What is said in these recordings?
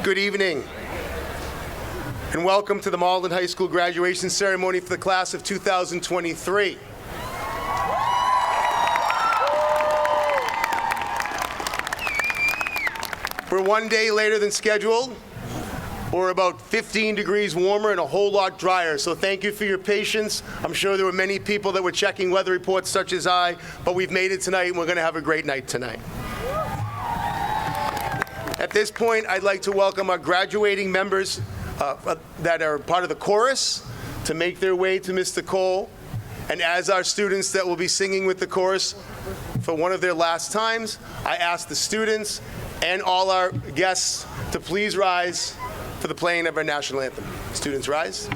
Good evening, and welcome to the Malden High School graduation ceremony for the class of 2023. We're one day later than scheduled. We're about 15 degrees warmer and a whole lot drier, so thank you for your patience. I'm sure there were many people that were checking weather reports such as I, but we've made it tonight and we're going to have a great night tonight. At this point, I'd like to welcome our graduating members that are part of the chorus to make their way to Mr. Cole. And as our students that will be singing with the chorus for one of their last times, I ask the students and all our guests to please rise for the playing of our national anthem. Students, rise.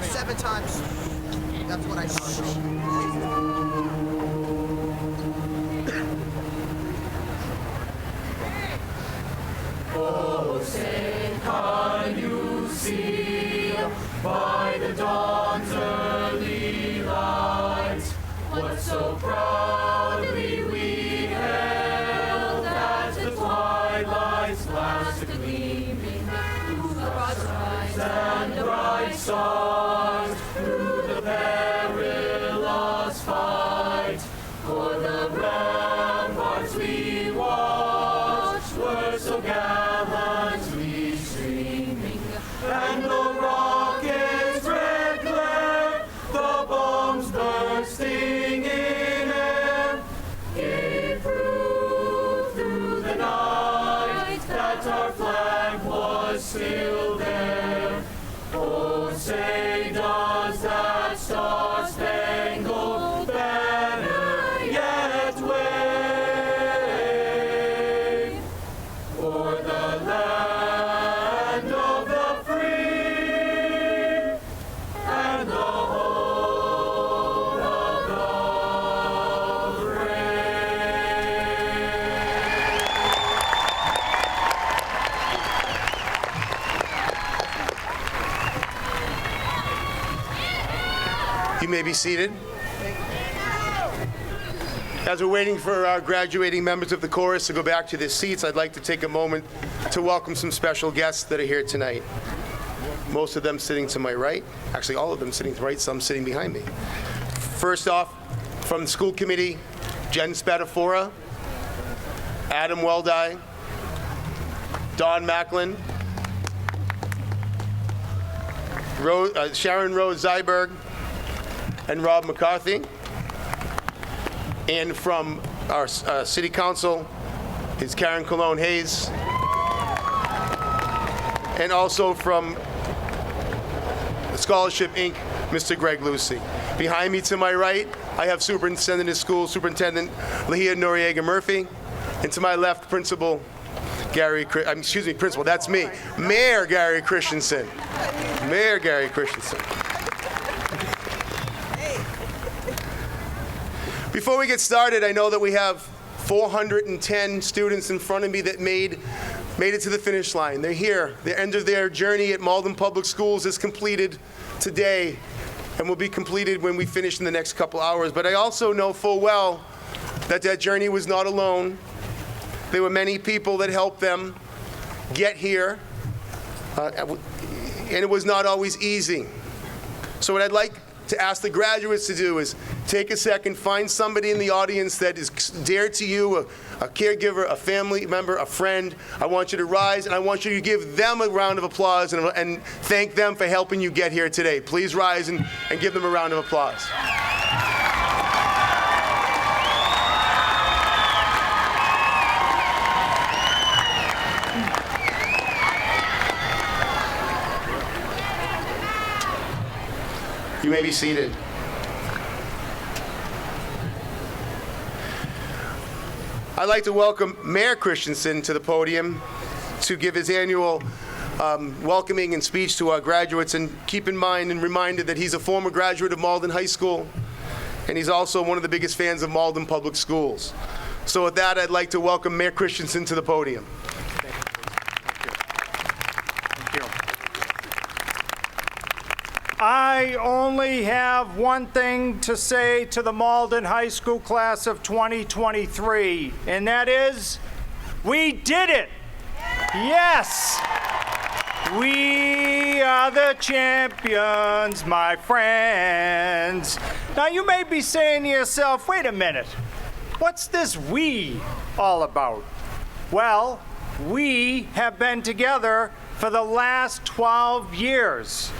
Seven times. That's what I thought. Oh, say, can you see by the dawn's early light what so proudly we hailed as the twilight's last gleaming through the broad skies and bright stars, through the perilous fight, for the ramparts we watched were so gallantly streaming, and the rockets' red glare, the bombs bursting in air, gave proof through the night that our flag was still there. Oh, say, does that star-spangled banner yet wave o'er the land of the free and the home of the brave? You may be seated. As we're waiting for our graduating members of the chorus to go back to their seats, I'd like to take a moment to welcome some special guests that are here tonight. Most of them sitting to my right. Actually, all of them sitting to my right, some sitting behind me. First off, from the school committee, Jen Spadafora, Adam Weldi, Don Macklin, Sharon Rose Zyberg, and Rob McCarthy. And from our city council is Karen Cologne Hayes. And also from Scholarship Inc., Mr. Greg Lucy. Behind me to my right, I have Superintendent of Schools, Superintendent Lahia Noriega Murphy. And to my left, Principal, that's me, Mayor Gary Christensen. Mayor Gary Christensen. Before we get started, I know that we have 410 students in front of me that made it to the finish line. They're here. The end of their journey at Malden Public Schools is completed today and will be completed when we finish in the next couple hours. But I also know full well that that journey was not alone. There were many people that helped them get here, and it was not always easy. So what I'd like to ask the graduates to do is take a second, find somebody in the audience that is dear to you, a caregiver, a family member, a friend. I want you to rise, and I want you to give them a round of applause and thank them for helping you get here today. Please rise and give them a round of applause. You may be seated. I'd like to welcome Mayor Christensen to the podium to give his annual welcoming and speech to our graduates. And keep in mind and reminded that he's a former graduate of Malden High School, and he's also one of the biggest fans of Malden Public Schools. So with that, I'd like to welcome Mayor Christensen to the podium. I only have one thing to say to the Malden High School class of 2023, and that is, we did it! Yes! We are the champions, my friends. Now you may be saying to yourself, wait a minute, what's this we all about? Well, we have been together for the last 12 years.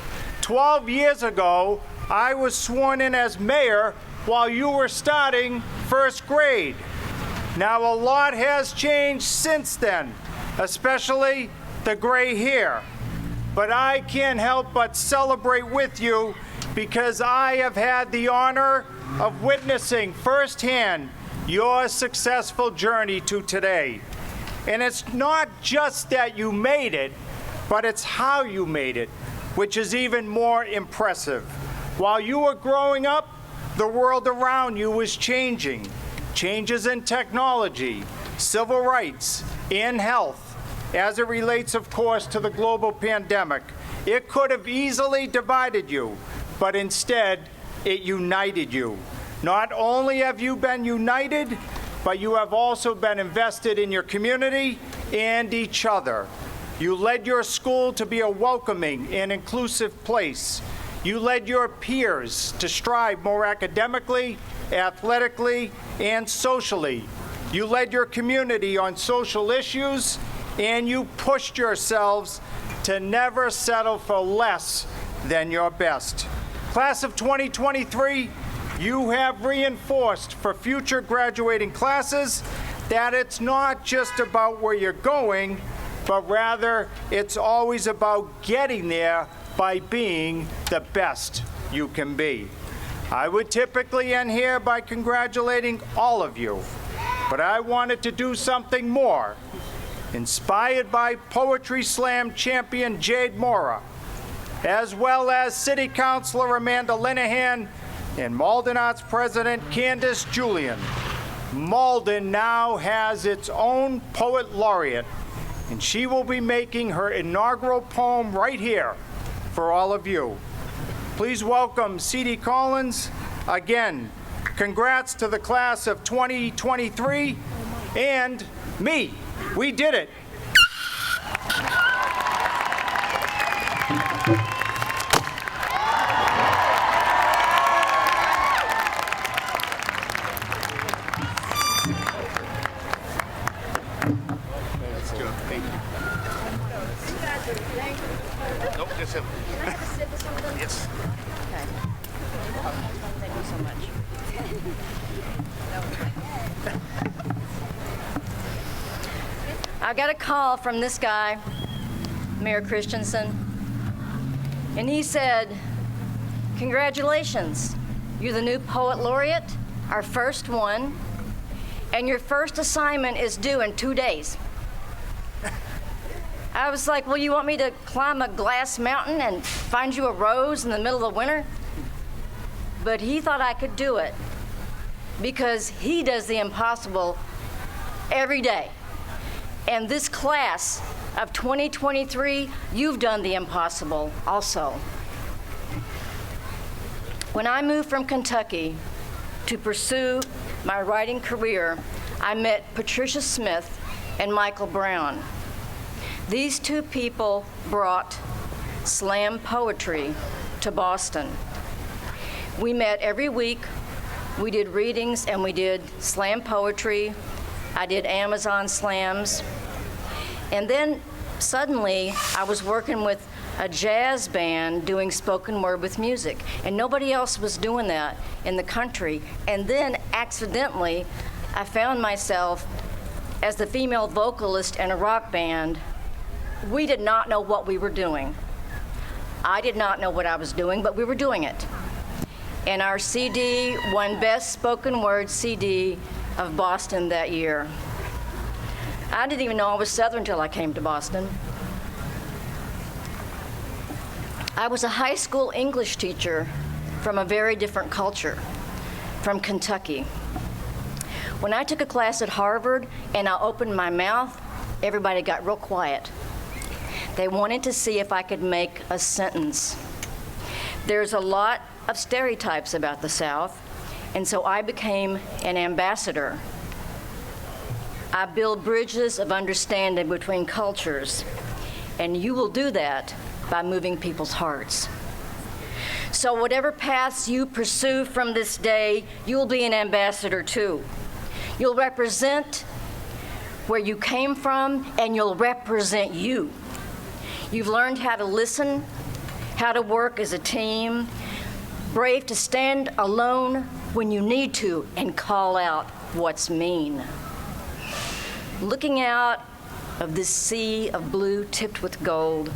12 years ago, I was sworn in as mayor while you were starting first grade. Now, a lot has changed since then, especially the gray hair. But I can't help but celebrate with you because I have had the honor of witnessing firsthand your successful journey to today. And it's not just that you made it, but it's how you made it, which is even more impressive. While you were growing up, the world around you was changing. Changes in technology, civil rights, and health, as it relates, of course, to the global pandemic. It could have easily divided you, but instead, it united you. Not only have you been united, but you have also been invested in your community and each other. You led your school to be a welcoming and inclusive place. You led your peers to strive more academically, athletically, and socially. You led your community on social issues, and you pushed yourselves to never settle for less than your best. Class of 2023, you have reinforced for future graduating classes that it's not just about where you're going, but rather it's always about getting there by being the best you can be. I would typically end here by congratulating all of you, but I wanted to do something more. Inspired by Poetry Slam champion Jade Mora, as well as City Councilor Amanda Linehan and Malden Arts President Candace Julian, Malden now has its own poet laureate, and she will be making her inaugural poem right here for all of you. Please welcome C.D. Collins. Again, congrats to the class of 2023 and me. We did it. Nope, just him. Yes. Okay. Thank you so much. I got a call from this guy, Mayor Christensen, and he said, congratulations, you're the new poet laureate, our first one, and your first assignment is due in 2 days. I was like, well, you want me to climb a glass mountain and find you a rose in the middle of the winter? But he thought I could do it because he does the impossible every day. And this class of 2023, you've done the impossible also. When I moved from Kentucky to pursue my writing career, I met Patricia Smith and Michael Brown. These two people brought slam poetry to Boston. We met every week. We did readings and we did slam poetry. I did Amazon slams. And then suddenly I was working with a jazz band doing spoken word with music. And nobody else was doing that in the country. And then accidentally, I found myself as the female vocalist in a rock band. We did not know what we were doing. I did not know what I was doing, but we were doing it. And our CD won Best Spoken Word CD of Boston that year. I didn't even know I was Southern until I came to Boston. I was a high school English teacher from a very different culture, from Kentucky. When I took a class at Harvard and I opened my mouth, everybody got real quiet. They wanted to see if I could make a sentence. There's a lot of stereotypes about the South, and so I became an ambassador. I build bridges of understanding between cultures, and you will do that by moving people's hearts. So whatever paths you pursue from this day, you'll be an ambassador too. You'll represent where you came from, and you'll represent you. You've learned how to listen, how to work as a team, brave to stand alone when you need to, and call out what's mean. Looking out of this sea of blue tipped with gold,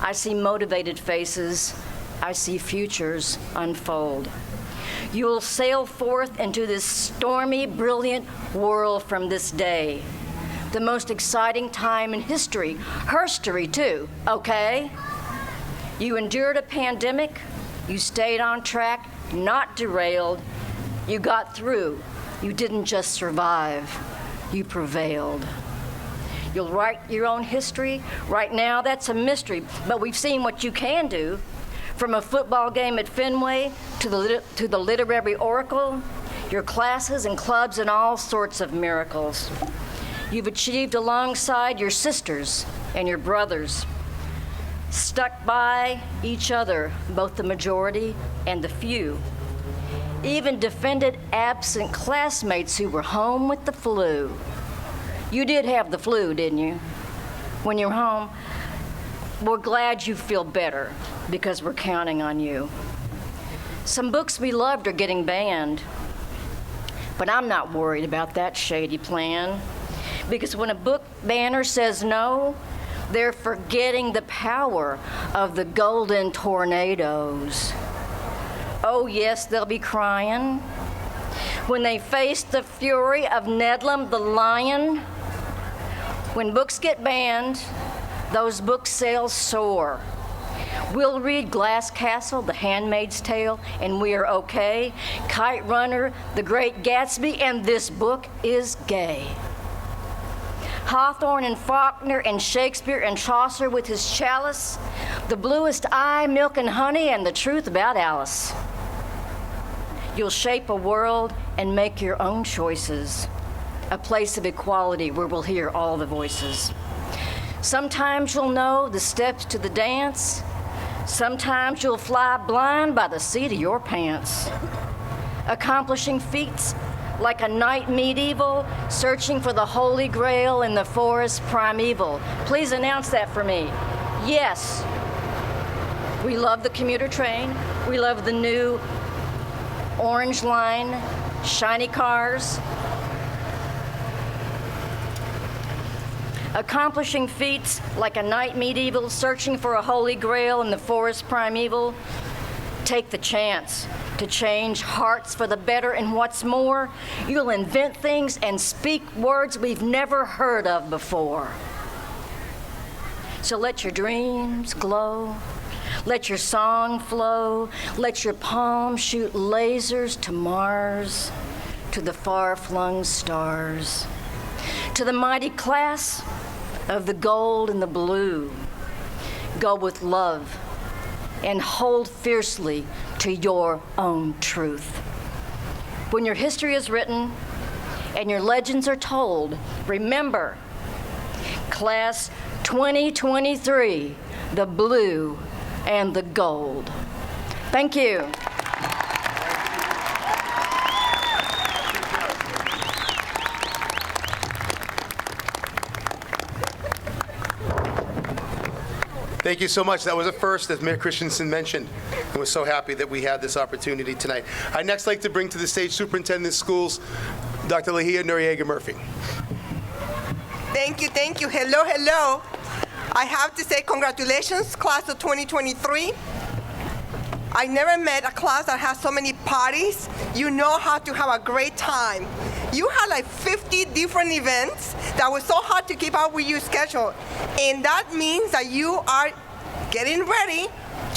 I see motivated faces, I see futures unfold. You'll sail forth into this stormy, brilliant world from this day. The most exciting time in history, herstory too, okay? You endured a pandemic, you stayed on track, not derailed. You got through. You didn't just survive, you prevailed. You'll write your own history. Right now, that's a mystery, but we've seen what you can do. From a football game at Fenway to the literary oracle, your classes and clubs and all sorts of miracles. You've achieved alongside your sisters and your brothers, stuck by each other, both the majority and the few. Even defended absent classmates who were home with the flu. You did have the flu, didn't you? When you were home, we're glad you feel better because we're counting on you. Some books we loved are getting banned, but I'm not worried about that shady plan, because when a book banner says no, they're forgetting the power of the golden tornadoes. Oh yes, they'll be crying when they face the fury of Nedlam the lion. When books get banned, those book sales soar. We'll read Glass Castle, The Handmaid's Tale, and we are okay. Kite Runner, The Great Gatsby, and this book is gay. Hawthorne and Faulkner and Shakespeare and Chaucer with his chalice, The Bluest Eye, Milk and Honey, and the truth about Alice. You'll shape a world and make your own choices, a place of equality where we'll hear all the voices. Sometimes you'll know the steps to the dance. Sometimes you'll fly blind by the seat of your pants. Accomplishing feats like a knight medieval, searching for the Holy Grail in the forest primeval. Please announce that for me. Yes, we love the commuter train. We love the new Orange Line, shiny cars. Accomplishing feats like a knight medieval, searching for a holy grail in the forest primeval. Take the chance to change hearts for the better, and what's more, you'll invent things and speak words we've never heard of before. So let your dreams glow, let your song flow, let your palm shoot lasers to Mars, to the far-flung stars, to the mighty class of the gold and the blue. Go with love and hold fiercely to your own truth. When your history is written and your legends are told, remember, class 2023, the blue and the gold. Thank you. Thank you so much. That was a first, as Mayor Christensen mentioned, and we're so happy that we had this opportunity tonight. I'd next like to bring to the stage Superintendent of Schools, Dr. Lahia Noriega Murphy. Thank you, thank you. Hello, hello. I have to say congratulations, class of 2023. I never met a class that has so many parties. You know how to have a great time. You had like 50 different events that was so hard to keep up with your schedule. And that means that you are getting ready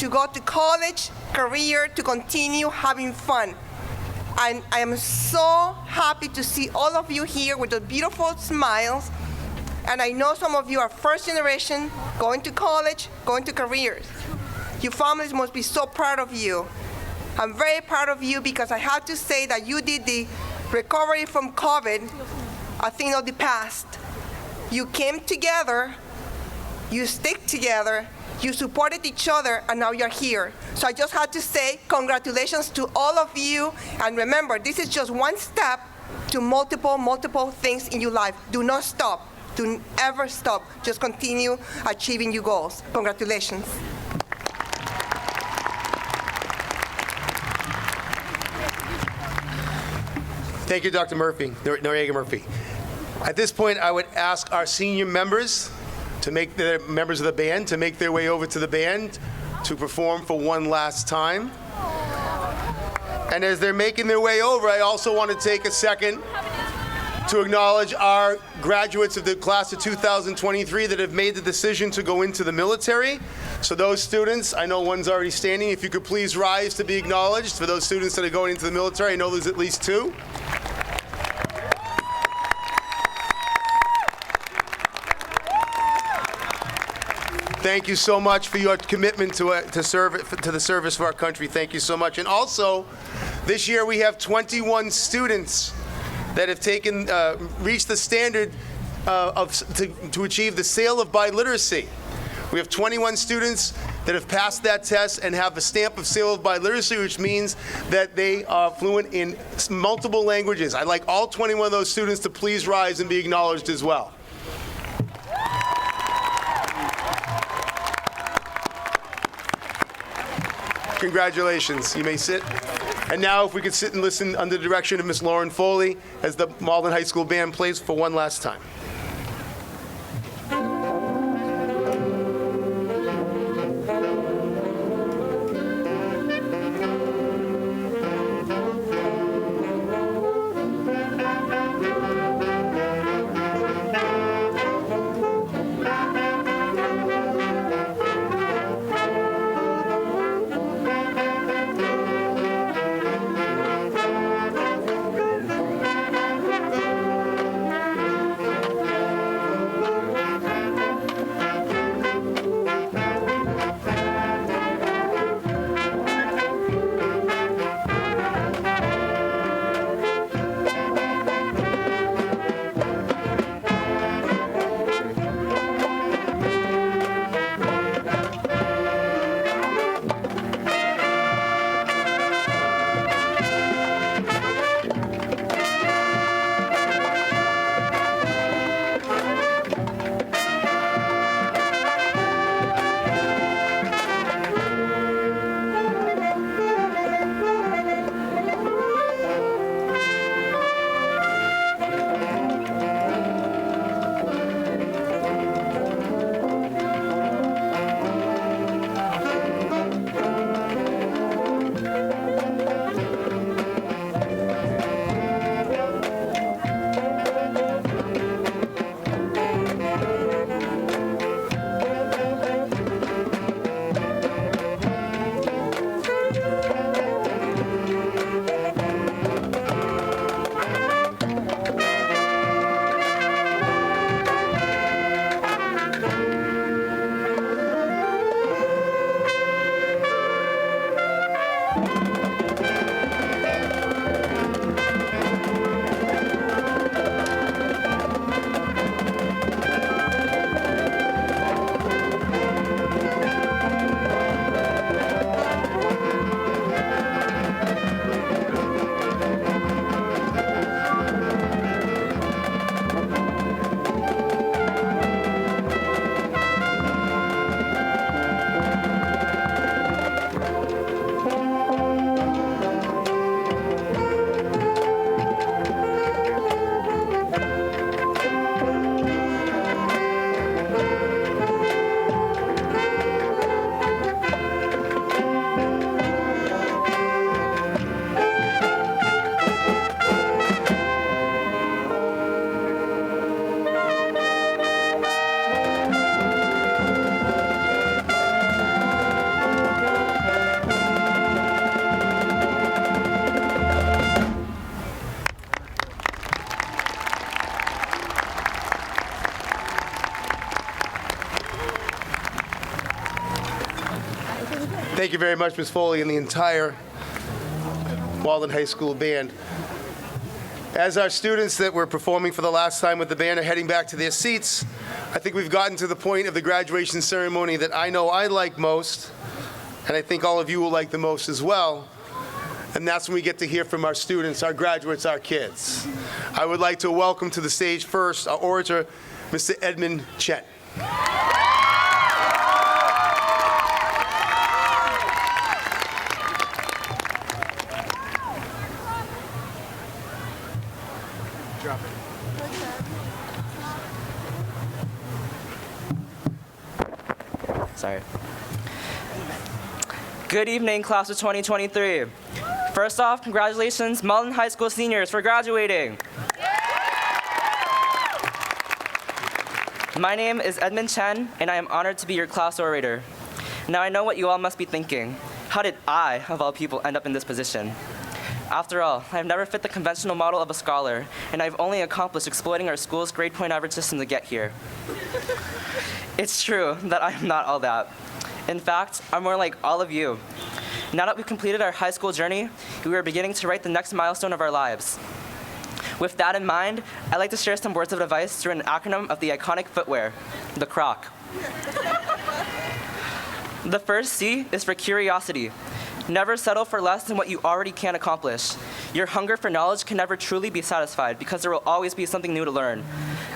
to go to college, career, to continue having fun. And I am so happy to see all of you here with the beautiful smiles. And I know some of you are first generation, going to college, going to careers. Your families must be so proud of you. I'm very proud of you because I have to say that you did the recovery from COVID a thing of the past. You came together, you stick together, you supported each other, and now you're here. So I just had to say congratulations to all of you. And remember, this is just one step to multiple things in your life. Do not stop. Do ever stop. Just continue achieving your goals. Congratulations. Thank you, Dr. Murphy, Noriega Murphy. At this point, I would ask our senior members to make their members of the band to make their way over to the band to perform for one last time. And as they're making their way over, I also want to take a second to acknowledge our graduates of the class of 2023 that have made the decision to go into the military. So those students, I know one's already standing, if you could please rise to be acknowledged for those students that are going into the military. I know there's at least two. Thank you so much for your commitment to the service for our country. Thank you so much. And also, this year we have 21 students that have reached the standard to achieve the sale of biliteracy. We have 21 students that have passed that test and have a stamp of sale of biliteracy, which means that they are fluent in multiple languages. I'd like all 21 of those students to please rise and be acknowledged as well. Congratulations. You may sit. And now if we could sit and listen under the direction of Ms. Lauren Foley as the Malden High School Band plays for one last time. Thank you very much, Ms. Foley, and the entire Malden High School band. As our students that were performing for the last time with the band are heading back to their seats, I think we've gotten to the point of the graduation ceremony that I know I like most, and I think all of you will like the most as well. And that's when we get to hear from our students, our graduates, our kids. I would like to welcome to the stage first our orator, Mr. Edmund Chen. Sorry. Good evening, class of 2023. First off, congratulations, Malden High School seniors, for graduating. My name is Edmund Chen, and I am honored to be your class orator. Now I know what you all must be thinking. How did I, of all people, end up in this position? After all, I have never fit the conventional model of a scholar, and I've only accomplished exploiting our school's grade point average system to get here. It's true that I am not all that. In fact, I'm more like all of you. Now that we've completed our high school journey, we are beginning to write the next milestone of our lives. With that in mind, I'd like to share some words of advice through an acronym of the iconic footwear, the Croc. The first C is for curiosity. Never settle for less than what you already can accomplish. Your hunger for knowledge can never truly be satisfied because there will always be something new to learn.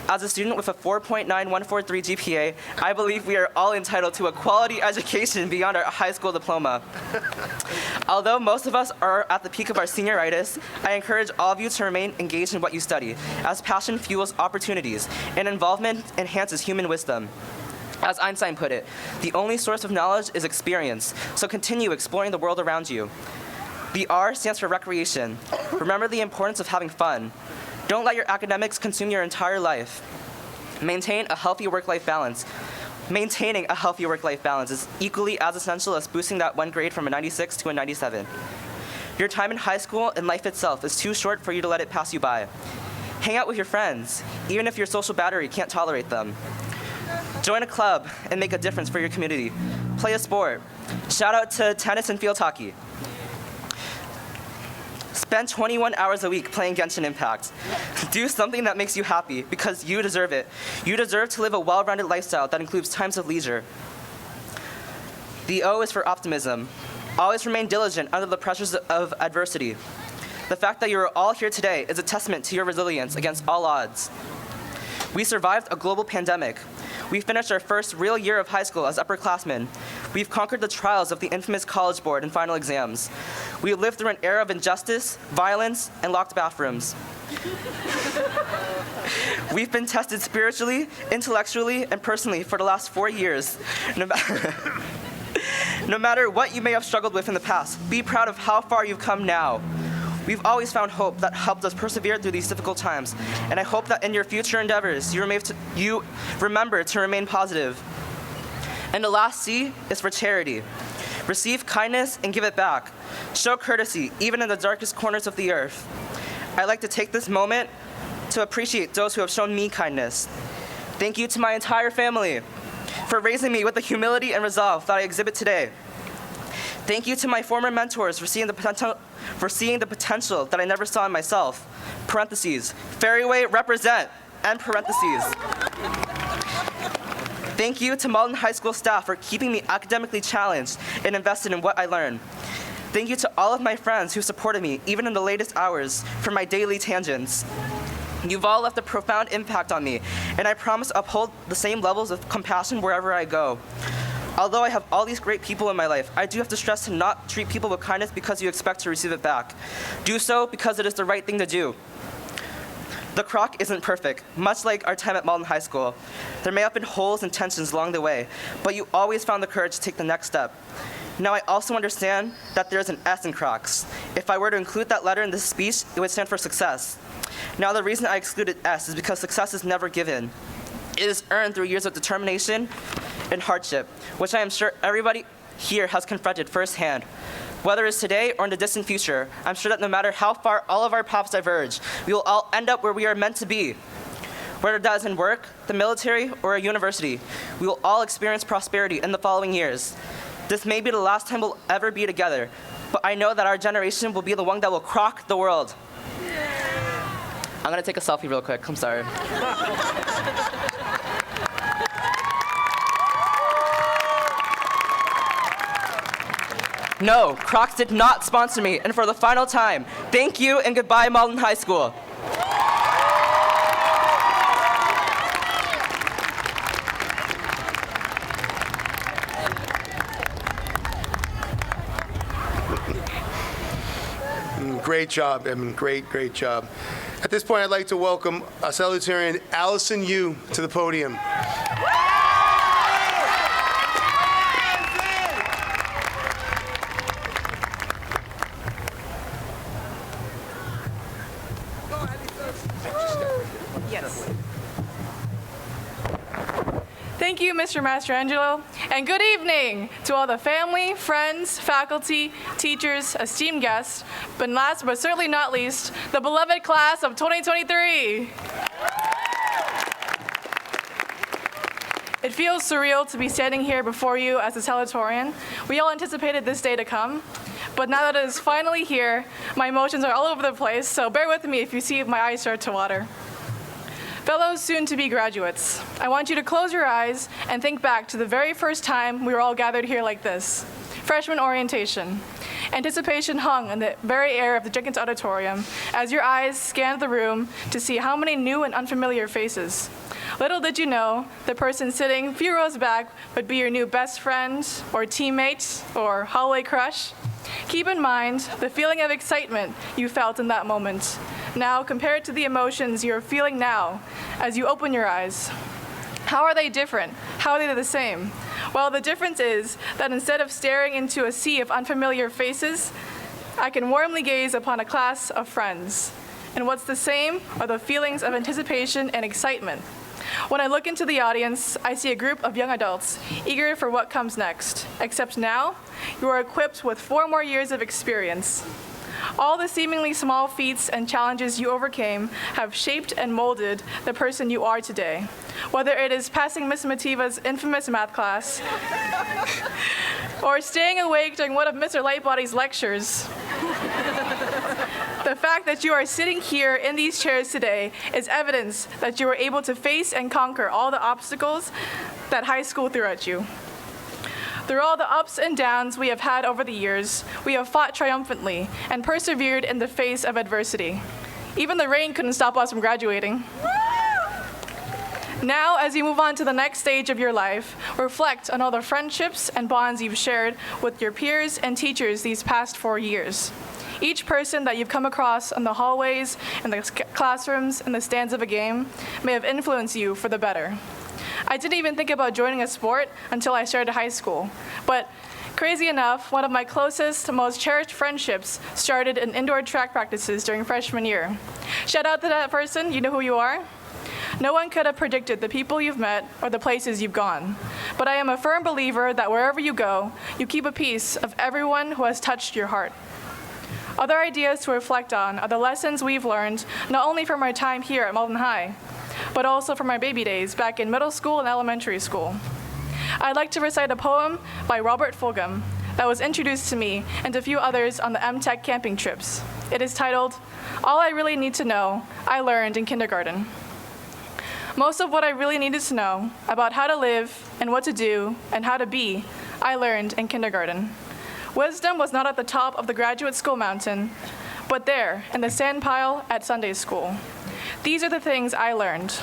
As a student with a 4.9143 GPA, I believe we are all entitled to a quality education beyond our high school diploma. Although most of us are at the peak of our senioritis, I encourage all of you to remain engaged in what you study, as passion fuels opportunities and involvement enhances human wisdom. As Einstein put it, the only source of knowledge is experience, so continue exploring the world around you. The R stands for recreation. Remember the importance of having fun. Don't let your academics consume your entire life. Maintain a healthy work-life balance. Maintaining a healthy work-life balance is equally as essential as boosting that one grade from a 96 to a 97. Your time in high school and life itself is too short for you to let it pass you by. Hang out with your friends, even if your social battery can't tolerate them. Join a club and make a difference for your community. Play a sport. Shout out to tennis and field hockey. Spend 21 hours a week playing Genshin Impact. Do something that makes you happy because you deserve it. You deserve to live a well-rounded lifestyle that includes times of leisure. The O is for optimism. Always remain diligent under the pressures of adversity. The fact that you are all here today is a testament to your resilience against all odds. We survived a global pandemic. We finished our first real year of high school as upperclassmen. We've conquered the trials of the infamous College Board and final exams. We lived through an era of injustice, violence, and locked bathrooms. We've been tested spiritually, intellectually, and personally for the last 4 years. No matter what you may have struggled with in the past, be proud of how far you've come now. We've always found hope that helped us persevere through these difficult times, and I hope that in your future endeavors, you remember to remain positive. And the last C is for charity. Receive kindness and give it back. Show courtesy, even in the darkest corners of the earth. I'd like to take this moment to appreciate those who have shown me kindness. Thank you to my entire family for raising me with the humility and resolve that I exhibit today. Thank you to my former mentors for seeing the potential that I never saw in myself. Parentheses, Ferryway represent, end parentheses. Thank you to Malden High School staff for keeping me academically challenged and invested in what I learned. Thank you to all of my friends who supported me, even in the latest hours, for my daily tangents. You've all left a profound impact on me, and I promise to uphold the same levels of compassion wherever I go. Although I have all these great people in my life, I do have to stress to not treat people with kindness because you expect to receive it back. Do so because it is the right thing to do. The Croc isn't perfect, much like our time at Malden High School. There may have been holes and tensions along the way, but you always found the courage to take the next step. Now I also understand that there's an S in Crocs. If I were to include that letter in this speech, it would stand for success. Now the reason I excluded S is because success is never given. It is earned through years of determination and hardship, which I am sure everybody here has confronted firsthand. Whether it's today or in the distant future, I'm sure that no matter how far all of our paths diverge, we will all end up where we are meant to be. Whether that is in work, the military, or a university, we will all experience prosperity in the following years. This may be the last time we'll ever be together, but I know that our generation will be the one that will rock the world. I'm gonna take a selfie real quick, I'm sorry. No, Crocs did not sponsor me, and for the final time, thank you and goodbye, Malden High School. Great job, Evan. Great job. At this point, I'd like to welcome salutatorian Allison Yu to the podium. Thank you, Mr. Mastrangelo, and good evening to all the family, friends, faculty, teachers, esteemed guests, but last but certainly not least, the beloved class of 2023. It feels surreal to be standing here before you as a salutatorian. We all anticipated this day to come, but now that it is finally here, my emotions are all over the place, so bear with me if you see my eyes start to water. Fellow soon-to-be graduates, I want you to close your eyes and think back to the very first time we were all gathered here like this. Freshman orientation. Anticipation hung in the very air of the Jenkins Auditorium as your eyes scanned the room to see how many new and unfamiliar faces. Little did you know, the person sitting a few rows back would be your new best friend, or teammate, or hallway crush. Keep in mind the feeling of excitement you felt in that moment. Now compare it to the emotions you're feeling now as you open your eyes. How are they different? How are they the same? Well, the difference is that instead of staring into a sea of unfamiliar faces, I can warmly gaze upon a class of friends. And what's the same are the feelings of anticipation and excitement. When I look into the audience, I see a group of young adults eager for what comes next. Except now, you are equipped with 4 more years of experience. All the seemingly small feats and challenges you overcame have shaped and molded the person you are today. Whether it is passing Miss Mativa's infamous math class, or staying awake during one of Mr. Lightbody's lectures, the fact that you are sitting here in these chairs today is evidence that you were able to face and conquer all the obstacles that high school threw at you. Through all the ups and downs we have had over the years, we have fought triumphantly and persevered in the face of adversity. Even the rain couldn't stop us from graduating. Now, as you move on to the next stage of your life, reflect on all the friendships and bonds you've shared with your peers and teachers these past 4 years. Each person that you've come across in the hallways, in the classrooms, in the stands of a game may have influenced you for the better. I didn't even think about joining a sport until I started high school. But crazy enough, one of my closest, most cherished friendships started in indoor track practices during freshman year. Shout out to that person, you know who you are? No one could have predicted the people you've met or the places you've gone. But I am a firm believer that wherever you go, you keep a piece of everyone who has touched your heart. Other ideas to reflect on are the lessons we've learned, not only from our time here at Malden High, but also from my baby days back in middle school and elementary school. I'd like to recite a poem by Robert Fulghum that was introduced to me and a few others on the MTech camping trips. It is titled, "All I Really Need to Know, I Learned in Kindergarten." Most of what I really needed to know about how to live and what to do and how to be, I learned in kindergarten. Wisdom was not at the top of the graduate school mountain, but there, in the sand pile at Sunday school. These are the things I learned.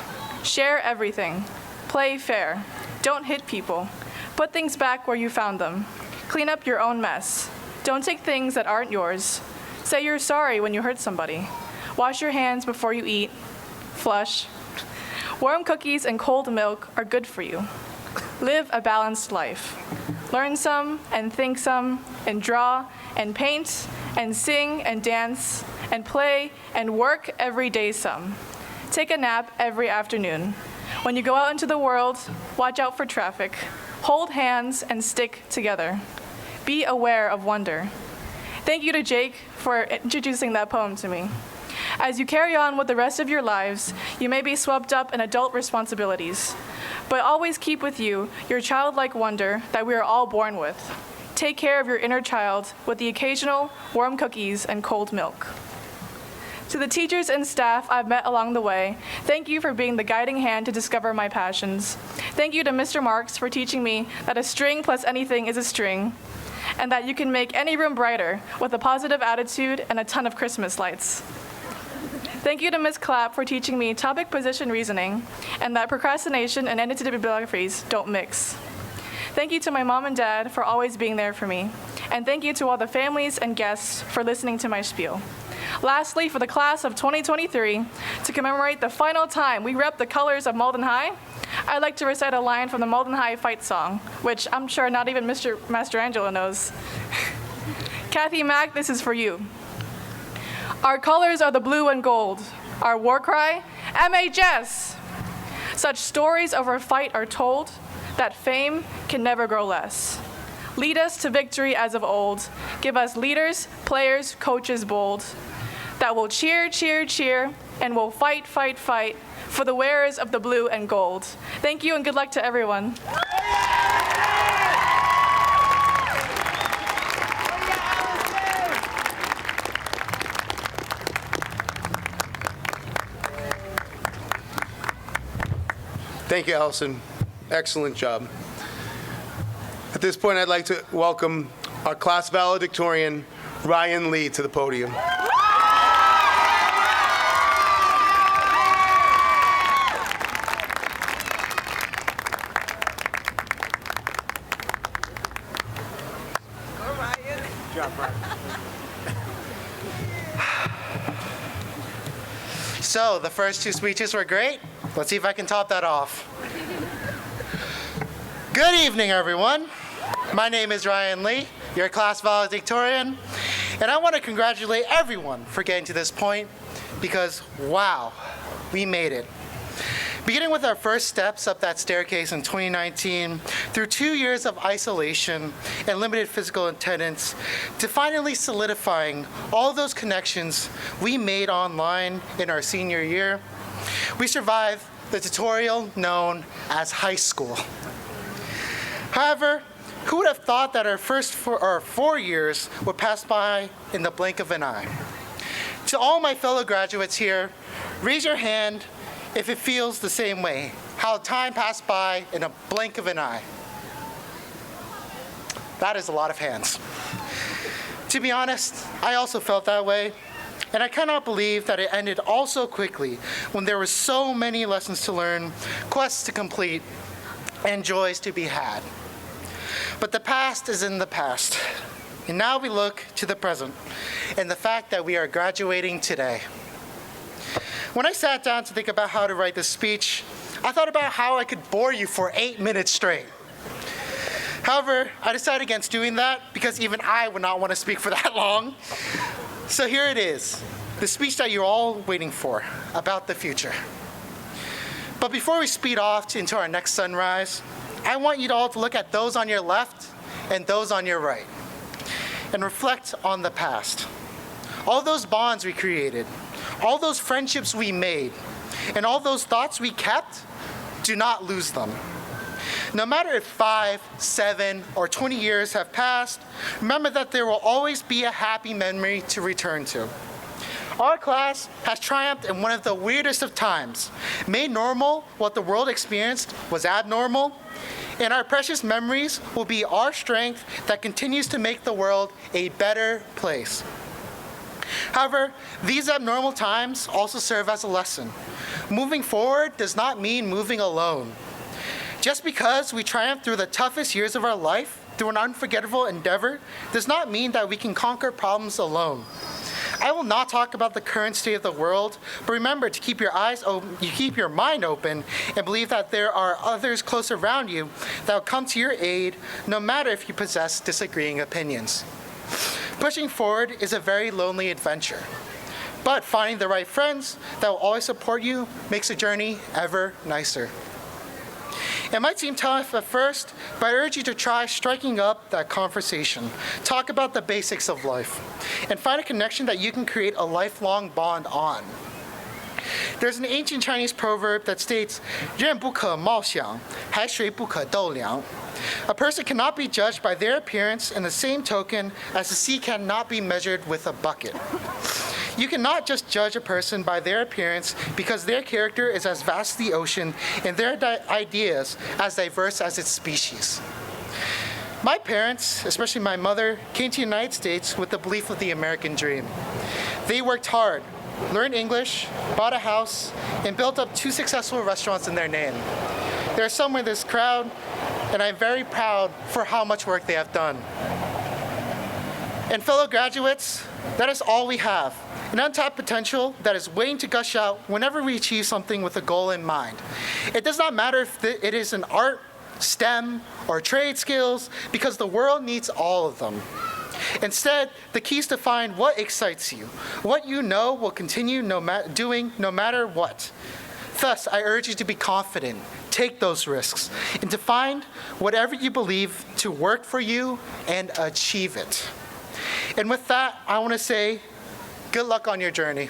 Share everything. Play fair. Don't hit people. Put things back where you found them. Clean up your own mess. Don't take things that aren't yours. Say you're sorry when you hurt somebody. Wash your hands before you eat. Flush. Warm cookies and cold milk are good for you. Live a balanced life. Learn some and think some and draw and paint and sing and dance and play and work every day some. Take a nap every afternoon. When you go out into the world, watch out for traffic. Hold hands and stick together. Be aware of wonder. Thank you to Jake for introducing that poem to me. As you carry on with the rest of your lives, you may be swept up in adult responsibilities, but always keep with you your childlike wonder that we are all born with. take care of your inner child with the occasional warm cookies and cold milk. To the teachers and staff I've met along the way, thank you for being the guiding hand to discover my passions. Thank you to Mr. Marks for teaching me that a string plus anything is a string, and that you can make any room brighter with a positive attitude and a ton of Christmas lights. Thank you to Ms. Clapp for teaching me topic position reasoning, and that procrastination and edited bibliographies don't mix. Thank you to my mom and dad for always being there for me, and thank you to all the families and guests for listening to my spiel. Lastly, for the class of 2023, to commemorate the final time we rep the colors of Malden High, I'd like to recite a line from the Malden High fight song, which I'm sure not even Mr. Mastrangelo knows. Kathy Mack, this is for you. Our colors are the blue and gold. Our war cry, MHS. Such stories of our fight are told, that fame can never grow less. Lead us to victory as of old. Give us leaders, players, coaches bold, that will cheer, cheer, cheer, and will fight, fight, fight for the wearers of the blue and gold. Thank you and good luck to everyone. Thank you, Allison. Excellent job. At this point, I'd like to welcome our class valedictorian, Ryan Lee, to the podium. So, the first two speeches were great. Let's see if I can top that off. Good evening, everyone. My name is Ryan Lee, your class valedictorian, and I want to congratulate everyone for getting to this point because, wow, we made it. Beginning with our first steps up that staircase in 2019, through 2 years of isolation and limited physical attendance, to finally solidifying all those connections we made online in our senior year, we survived the tutorial known as high school. However, who would have thought that our first 4 years would pass by in the blink of an eye? To all my fellow graduates here, raise your hand if it feels the same way, how time passed by in a blink of an eye. That is a lot of hands. To be honest, I also felt that way, and I cannot believe that it ended all so quickly when there were so many lessons to learn, quests to complete, and joys to be had. But the past is in the past, and now we look to the present and the fact that we are graduating today. When I sat down to think about how to write this speech, I thought about how I could bore you for 8 minutes straight. However, I decided against doing that because even I would not want to speak for that long. So here it is, the speech that you're all waiting for about the future. But before we speed off into our next sunrise, I want you all to look at those on your left and those on your right and reflect on the past. All those bonds we created, all those friendships we made, and all those thoughts we kept, do not lose them. No matter if 5, 7, or 20 years have passed, remember that there will always be a happy memory to return to. Our class has triumphed in one of the weirdest of times. Made normal what the world experienced was abnormal, and our precious memories will be our strength that continues to make the world a better place. However, these abnormal times also serve as a lesson. Moving forward does not mean moving alone. Just because we triumph through the toughest years of our life through an unforgettable endeavor does not mean that we can conquer problems alone. I will not talk about the current state of the world, but remember to keep your eyes open, you keep your mind open, and believe that there are others close around you that will come to your aid, no matter if you possess disagreeing opinions. Pushing forward is a very lonely adventure, but finding the right friends that will always support you makes the journey ever nicer. It might seem tough at first, but I urge you to try striking up that conversation. Talk about the basics of life, and find a connection that you can create a lifelong bond on. There's an ancient Chinese proverb that states, 人不可貌相，海水不可斗量. A person cannot be judged by their appearance in the same token as the sea cannot be measured with a bucket. You cannot just judge a person by their appearance because their character is as vast as the ocean and their ideas as diverse as its species. My parents, especially my mother, came to the United States with the belief of the American dream. They worked hard, learned English, bought a house, and built up 2 successful restaurants in their name. They're somewhere in this crowd, and I'm very proud for how much work they have done. And fellow graduates, that is all we have. An untapped potential that is waiting to gush out whenever we achieve something with a goal in mind. It does not matter if it is in art, STEM, or trade skills, because the world needs all of them. Instead, the key is to find what excites you, what you know will continue doing no matter what. Thus, I urge you to be confident, take those risks, and to find whatever you believe to work for you and achieve it. And with that, I want to say, good luck on your journey.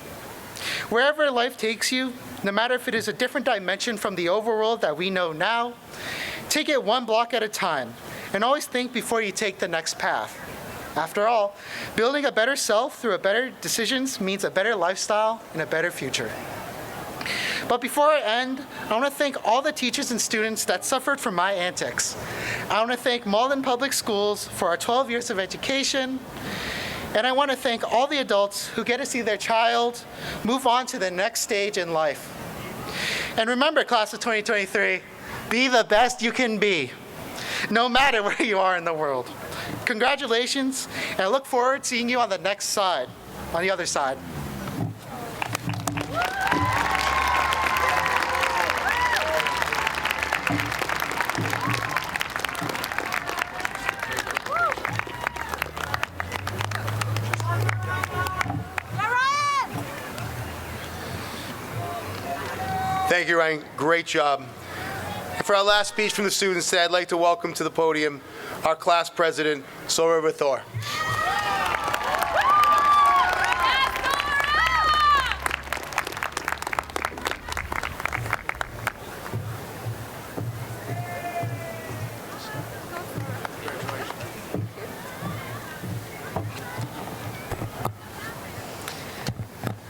Wherever life takes you, no matter if it is a different dimension from the overworld that we know now, take it one block at a time, and always think before you take the next path. After all, building a better self through better decisions means a better lifestyle and a better future. But before I end, I want to thank all the teachers and students that suffered from my antics. I want to thank Malden Public Schools for our 12 years of education. And I want to thank all the adults who get to see their child move on to the next stage in life. And remember, class of 2023, be the best you can be, no matter where you are in the world. Congratulations, and I look forward to seeing you on the other side. Thank you, Ryan. Great job. And for our last speech from the students today, I'd like to welcome to the podium our class president, Sora Rathore.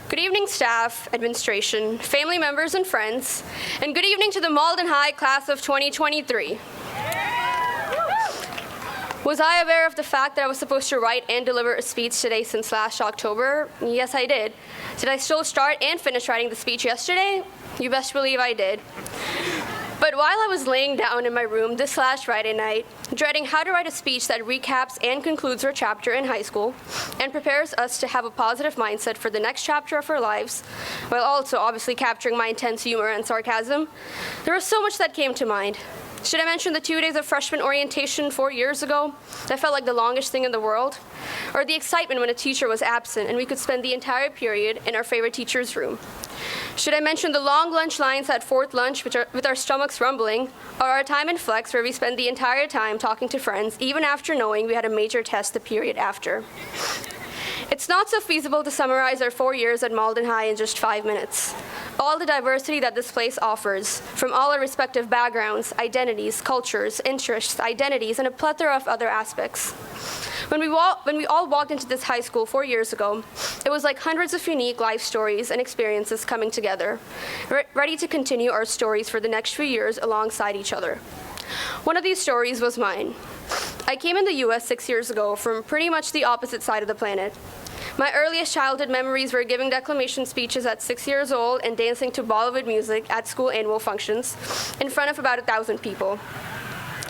Good evening, staff, administration, family members, and friends, and good evening to the Malden High class of 2023. Was I aware of the fact that I was supposed to write and deliver a speech today since last October? Yes, I did. Did I still start and finish writing the speech yesterday? You best believe I did. But while I was laying down in my room this last Friday night, dreading how to write a speech that recaps and concludes our chapter in high school and prepares us to have a positive mindset for the next chapter of our lives, while also obviously capturing my intense humor and sarcasm, there was so much that came to mind. Should I mention the 2 days of freshman orientation 4 years ago that felt like the longest thing in the world? Or the excitement when a teacher was absent and we could spend the entire period in our favorite teacher's room? Should I mention the long lunch lines at fourth lunch with our stomachs rumbling, or our time in Flex where we spent the entire time talking to friends even after knowing we had a major test the period after? It's not so feasible to summarize our 4 years at Malden High in just 5 minutes. All the diversity that this place offers, from all our respective backgrounds, identities, cultures, interests, identities, and a plethora of other aspects. When we all walked into this high school 4 years ago, it was like hundreds of unique life stories and experiences coming together, ready to continue our stories for the next few years alongside each other. One of these stories was mine. I came in the US 6 years ago from pretty much the opposite side of the planet. My earliest childhood memories were giving declamation speeches at 6 years old and dancing to Bollywood music at school annual functions in front of about 1,000 people.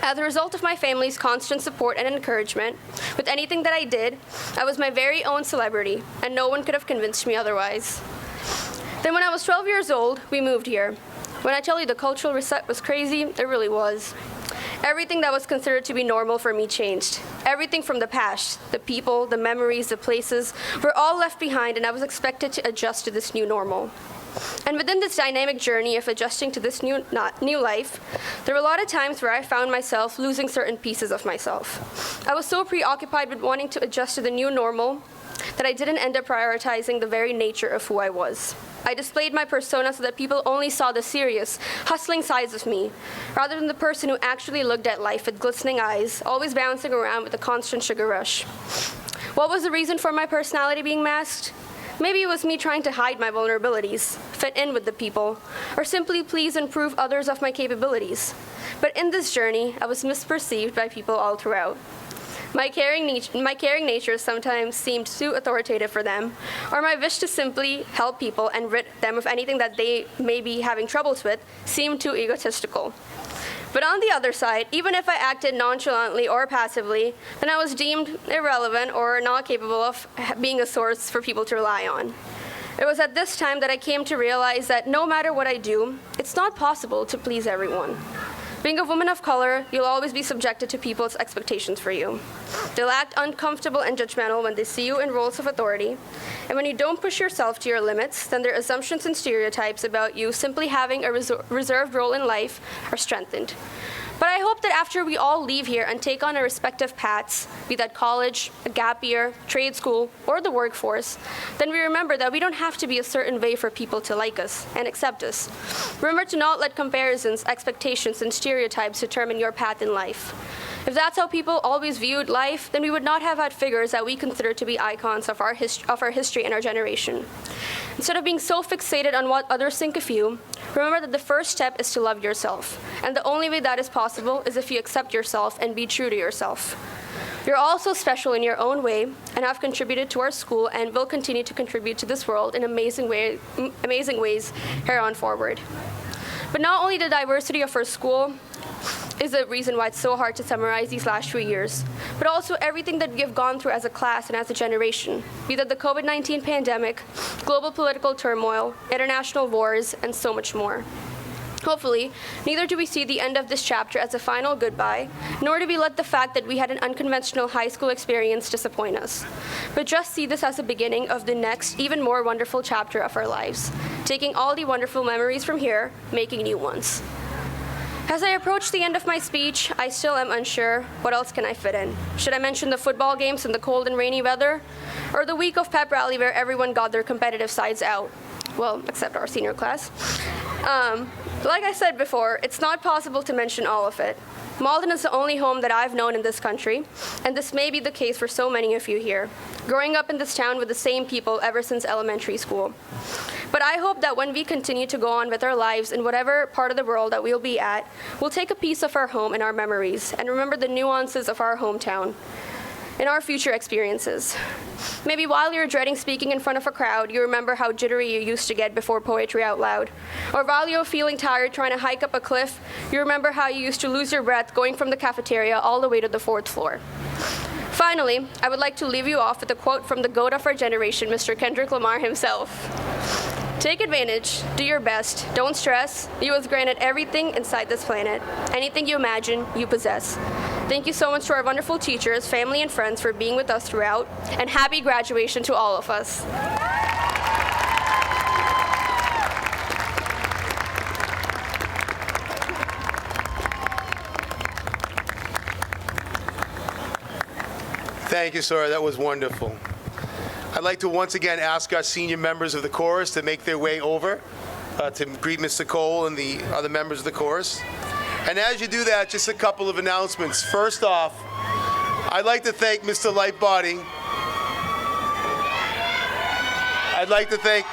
As a result of my family's constant support and encouragement, with anything that I did, I was my very own celebrity, and no one could have convinced me otherwise. Then when I was 12 years old, we moved here. When I tell you the cultural reset was crazy, it really was. Everything that was considered to be normal for me changed. Everything from the past, the people, the memories, the places, were all left behind, and I was expected to adjust to this new normal. And within this dynamic journey of adjusting to this new life, there were a lot of times where I found myself losing certain pieces of myself. I was so preoccupied with wanting to adjust to the new normal that I didn't end up prioritizing the very nature of who I was. I displayed my persona so that people only saw the serious, hustling sides of me, rather than the person who actually looked at life with glistening eyes, always bouncing around with a constant sugar rush. What was the reason for my personality being masked? Maybe it was me trying to hide my vulnerabilities, fit in with the people, or simply please and prove others of my capabilities. But in this journey, I was misperceived by people all throughout. My caring nature sometimes seemed too authoritative for them, or my wish to simply help people and rid them of anything that they may be having troubles with seemed too egotistical. But on the other side, even if I acted nonchalantly or passively, then I was deemed irrelevant or not capable of being a source for people to rely on. It was at this time that I came to realize that no matter what I do, it's not possible to please everyone. Being a woman of color, you'll always be subjected to people's expectations for you. They'll act uncomfortable and judgmental when they see you in roles of authority. And when you don't push yourself to your limits, then their assumptions and stereotypes about you simply having a reserved role in life are strengthened. But I hope that after we all leave here and take on our respective paths, be that college, a gap year, trade school, or the workforce, then we remember that we don't have to be a certain way for people to like us and accept us. Remember to not let comparisons, expectations, and stereotypes determine your path in life. If that's how people always viewed life, then we would not have had figures that we consider to be icons of our history and our generation. Instead of being so fixated on what others think of you, remember that the first step is to love yourself. And the only way that is possible is if you accept yourself and be true to yourself. You're also special in your own way and have contributed to our school and will continue to contribute to this world in amazing ways here on forward. But not only the diversity of our school is the reason why it's so hard to summarize these last 3 years, but also everything that we have gone through as a class and as a generation, be that the COVID-19 pandemic, global political turmoil, international wars, and so much more. Hopefully, neither do we see the end of this chapter as a final goodbye, nor do we let the fact that we had an unconventional high school experience disappoint us, but just see this as the beginning of the next, even more wonderful chapter of our lives, taking all the wonderful memories from here, making new ones. As I approach the end of my speech, I still am unsure, what else can I fit in? Should I mention the football games in the cold and rainy weather? Or the week of pep rally where everyone got their competitive sides out? Well, except our senior class. Like I said before, it's not possible to mention all of it. Malden is the only home that I've known in this country, and this may be the case for so many of you here, growing up in this town with the same people ever since elementary school. But I hope that when we continue to go on with our lives in whatever part of the world that we'll be at, we'll take a piece of our home and our memories and remember the nuances of our hometown in our future experiences. Maybe while you're dreading speaking in front of a crowd, you remember how jittery you used to get before poetry out loud. Or while you're feeling tired trying to hike up a cliff, you remember how you used to lose your breath going from the cafeteria all the way to the 4th floor. Finally, I would like to leave you off with a quote from the GOAT of our generation, Mr. Kendrick Lamar himself. Take advantage, do your best, don't stress. You was granted everything inside this planet. Anything you imagine, you possess. Thank you so much to our wonderful teachers, family, and friends for being with us throughout, and happy graduation to all of us. Thank you, Sora. That was wonderful. I'd like to once again ask our senior members of the chorus to make their way over to greet Mr. Cole and the other members of the chorus. And as you do that, just a couple of announcements. First off, I'd like to thank Mr. Lightbody. I'd like to thank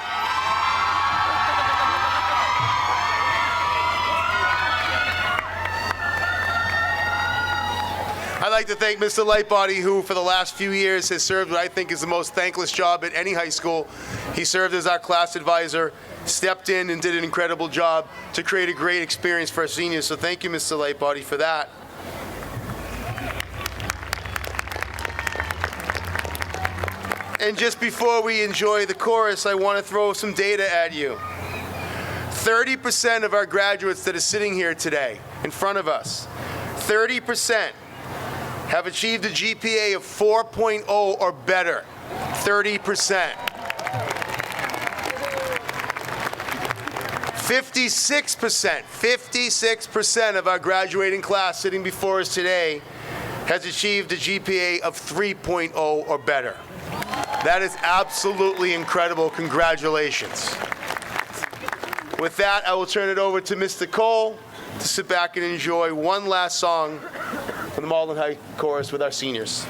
Mr. Lightbody, who for the last few years has served what I think is the most thankless job at any high school. He served as our class advisor, stepped in and did an incredible job to create a great experience for our seniors. So thank you, Mr. Lightbody, for that. And just before we enjoy the chorus, I want to throw some data at you. 30% of our graduates that are sitting here today in front of us, 30% have achieved a GPA of 4.0 or better. 30%. 56% of our graduating class sitting before us today has achieved a GPA of 3.0 or better. That is absolutely incredible. Congratulations. With that, I will turn it over to Mr. Cole to sit back and enjoy one last song from the Malden High Chorus with our seniors.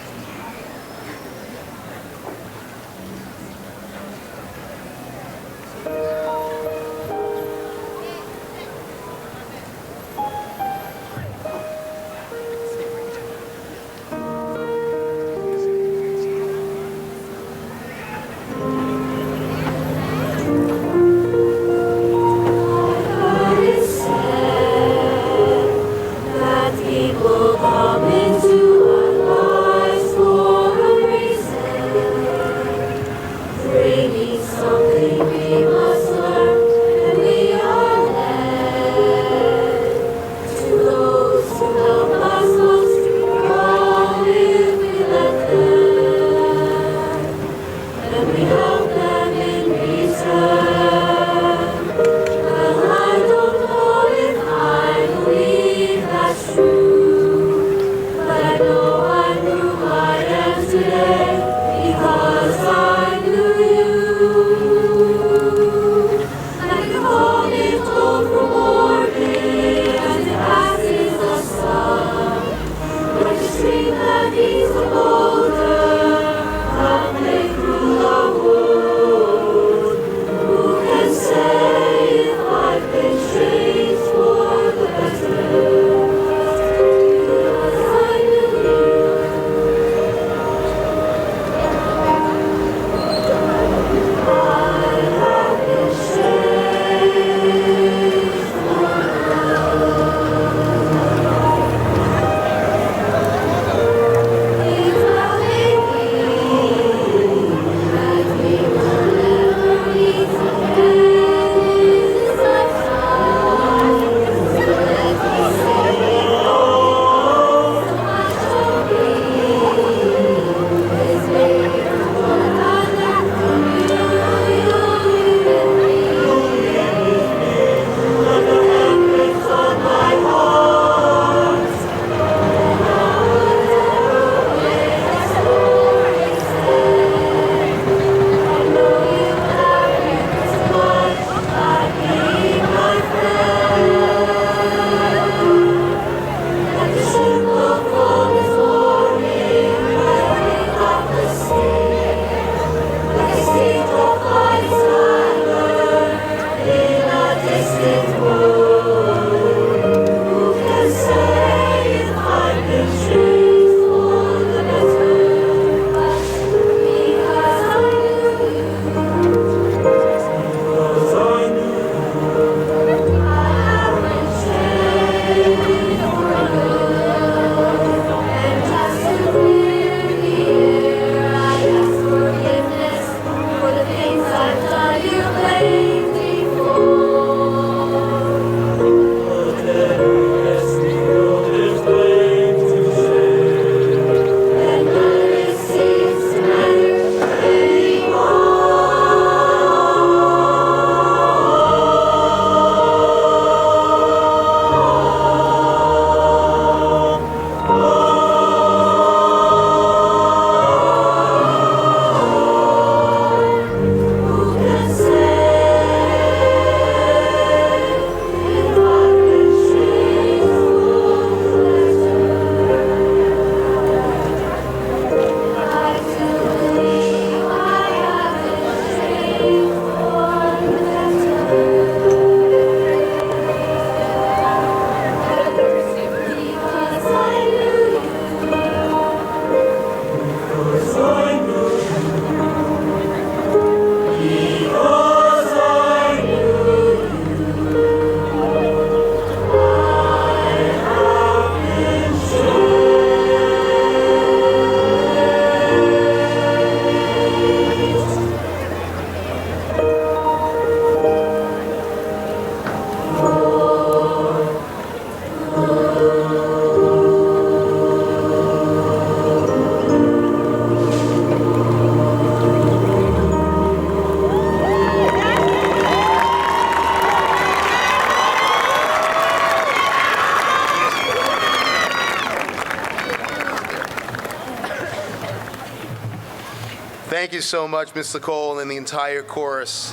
Thank you so much, Ms. Nicole, and the entire chorus.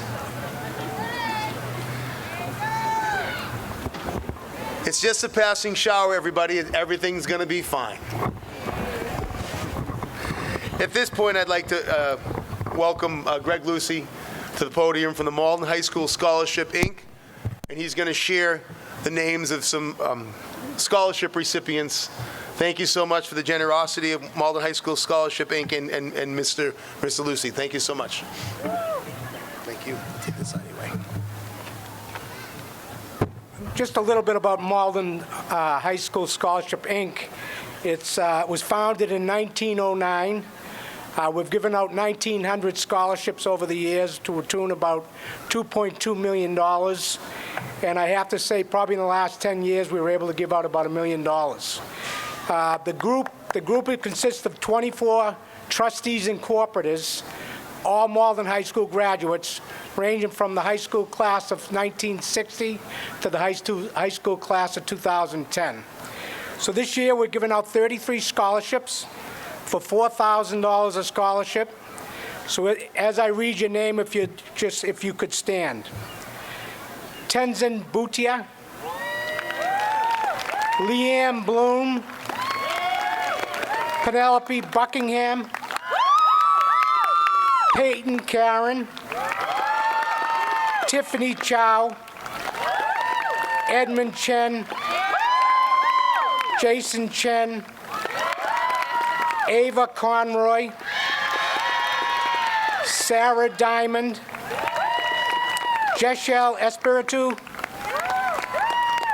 It's just a passing shower, everybody. Everything's going to be fine. At this point, I'd like to welcome Greg Lucy to the podium from the Malden High School Scholarship, Inc., and he's going to share the names of some scholarship recipients. Thank you so much for the generosity of Malden High School Scholarship, Inc. and Mr. Lucy. Thank you so much. Thank you. Take this out of your way. Just a little bit about Malden High School Scholarship, Inc. It was founded in 1909. We've given out 1,900 scholarships over the years to a tune about $2.2 million. And I have to say, probably in the last 10 years, we were able to give out about $1 million. The group consists of 24 trustees and corporators, all Malden High School graduates, ranging from the high school class of 1960 to the high school class of 2010. So this year, we're giving out 33 scholarships for $4,000 a scholarship. So as I read your name, if you could stand. Tenzin Bhutia, Leanne Bloom, Penelope Buckingham, Peyton Karen, Tiffany Chow, Edmund Chen, Jason Chen, Ava Conroy, Sarah Diamond, Jeshel Espiritu,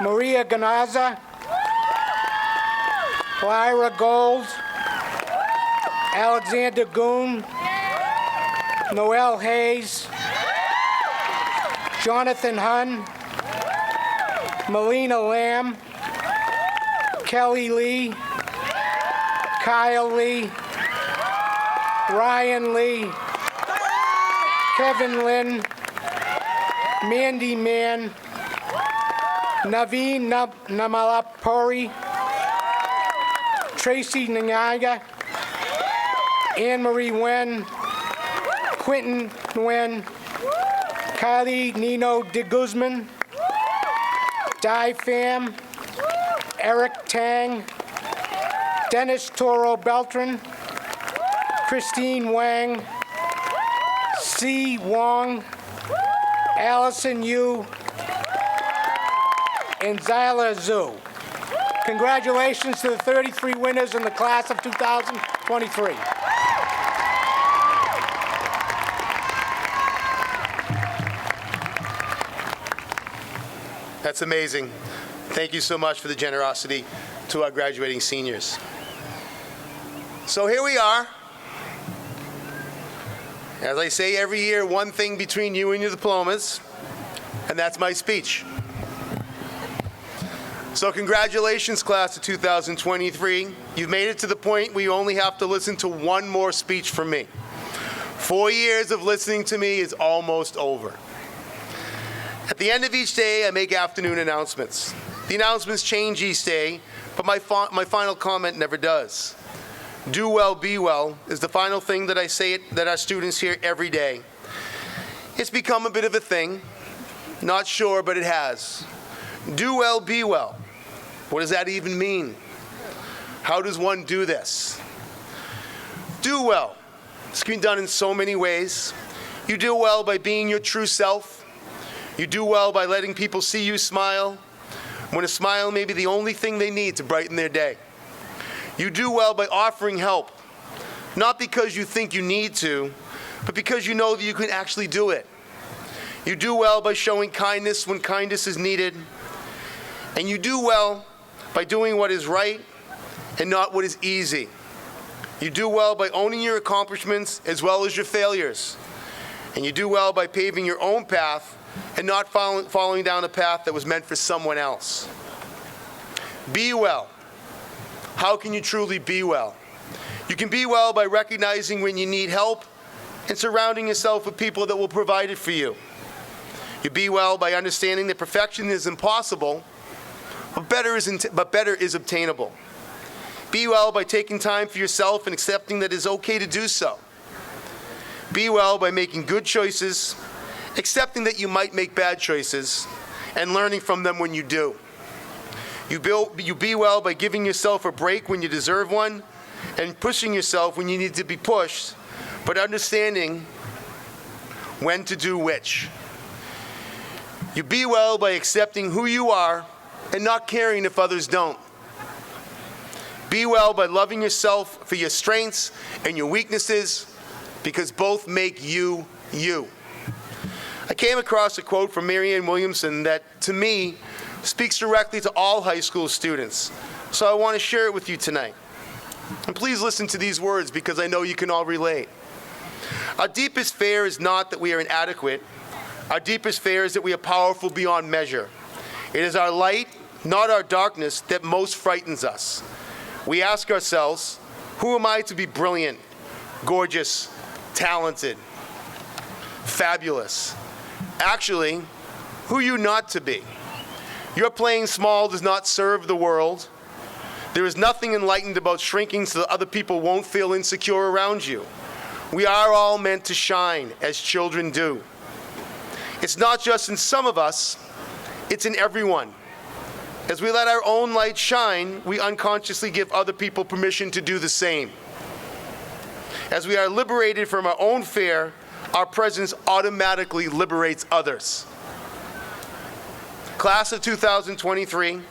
Maria Ganaza, Lyra Gold, Alexander Goon, Noel Hayes, Jonathan Hun, Melina Lamb, Kelly Lee, Kyle Lee, Ryan Lee, Kevin Lynn, Mandy Mann, Naveen Namalapuri, Tracy Nyanyaga, Anne-Marie Wen, Quentin Nguyen, Kylie Nino de Guzman, Dai Pham, Eric Tang, Dennis Toro Beltran, Christine Wang, C. Wong, Allison Yu, and Zyla Zhu. Congratulations to the 33 winners in the class of 2023. That's amazing. Thank you so much for the generosity to our graduating seniors. So here we are. As I say every year, one thing between you and your diplomas, and that's my speech. So congratulations, class of 2023. You've made it to the point where you only have to listen to one more speech from me. 4 years of listening to me is almost over. At the end of each day, I make afternoon announcements. The announcements change each day, but my final comment never does. Do well, be well is the final thing that I say that our students hear every day. It's become a bit of a thing. Not sure, but it has. Do well, be well. What does that even mean? How does one do this? Do well. This can be done in so many ways. You do well by being your true self. You do well by letting people see you smile, when a smile may be the only thing they need to brighten their day. You do well by offering help, not because you think you need to, but because you know that you can actually do it. You do well by showing kindness when kindness is needed. And you do well by doing what is right and not what is easy. You do well by owning your accomplishments as well as your failures. And you do well by paving your own path and not following down a path that was meant for someone else. Be well. How can you truly be well? You can be well by recognizing when you need help and surrounding yourself with people that will provide it for you. You be well by understanding that perfection is impossible, but better is obtainable. Be well by taking time for yourself and accepting that it's okay to do so. Be well by making good choices, accepting that you might make bad choices, and learning from them when you do. You be well by giving yourself a break when you deserve one, and pushing yourself when you need to be pushed, but understanding when to do which. You be well by accepting who you are and not caring if others don't. Be well by loving yourself for your strengths and your weaknesses, because both make you, you. I came across a quote from Marianne Williamson that, to me, speaks directly to all high school students. So I want to share it with you tonight. And please listen to these words, because I know you can all relate. Our deepest fear is not that we are inadequate. Our deepest fear is that we are powerful beyond measure. It is our light, not our darkness, that most frightens us. We ask ourselves, who am I to be brilliant, gorgeous, talented, fabulous? Actually, who are you not to be? Your playing small does not serve the world. There is nothing enlightened about shrinking so that other people won't feel insecure around you. We are all meant to shine, as children do. It's not just in some of us, it's in everyone. As we let our own light shine, we unconsciously give other people permission to do the same. As we are liberated from our own fear, our presence automatically liberates others. Class of 2023,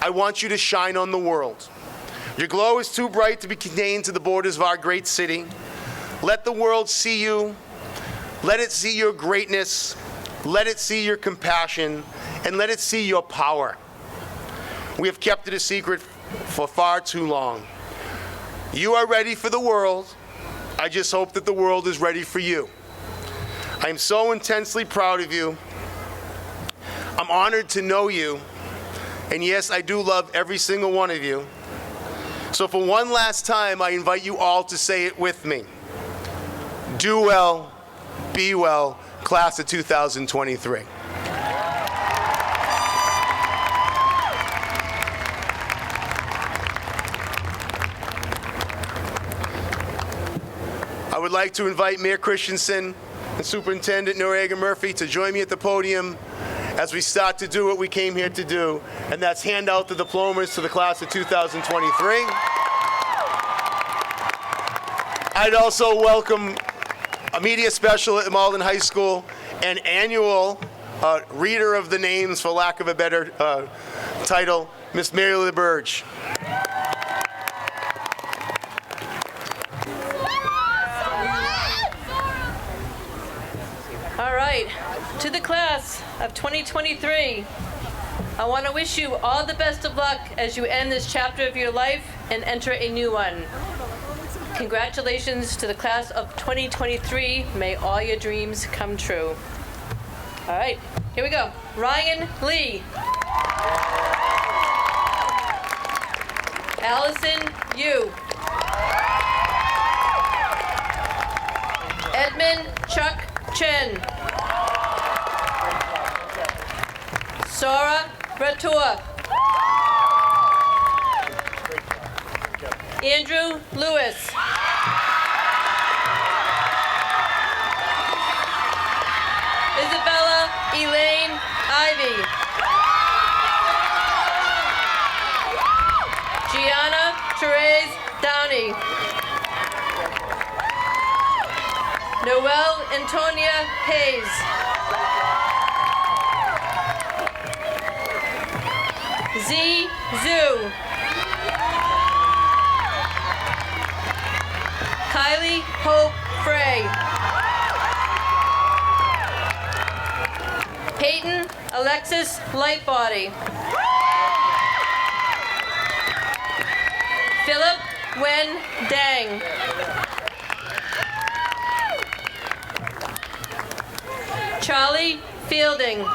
I want you to shine on the world. Your glow is too bright to be contained to the borders of our great city. Let the world see you. Let it see your greatness. Let it see your compassion. And let it see your power. We have kept it a secret for far too long. You are ready for the world. I just hope that the world is ready for you. I am so intensely proud of you. I'm honored to know you. And yes, I do love every single one of you. So for one last time, I invite you all to say it with me. Do well, be well, class of 2023. I would like to invite Mayor Christensen and Superintendent Noriega Murphy to join me at the podium as we start to do what we came here to do, and that's hand out the diplomas to the class of 2023. I'd also welcome a media special at Malden High School and annual reader of the names, for lack of a better title, Miss Mary LeBurge. All right, to the class of 2023, I want to wish you all the best of luck as you end this chapter of your life and enter a new one. Congratulations to the class of 2023. May all your dreams come true. All right, here we go. Ryan Lee. Allison Yu. Edmund Chuck Chen. Sora Bratua. Andrew Lewis. Isabella Elaine Ivy. Gianna Therese Downey. Noelle Antonia Hayes. Z Zhu. Kylie Hope Frey. Peyton Alexis Lightbody. Philip Wen Dang. Charlie Fielding.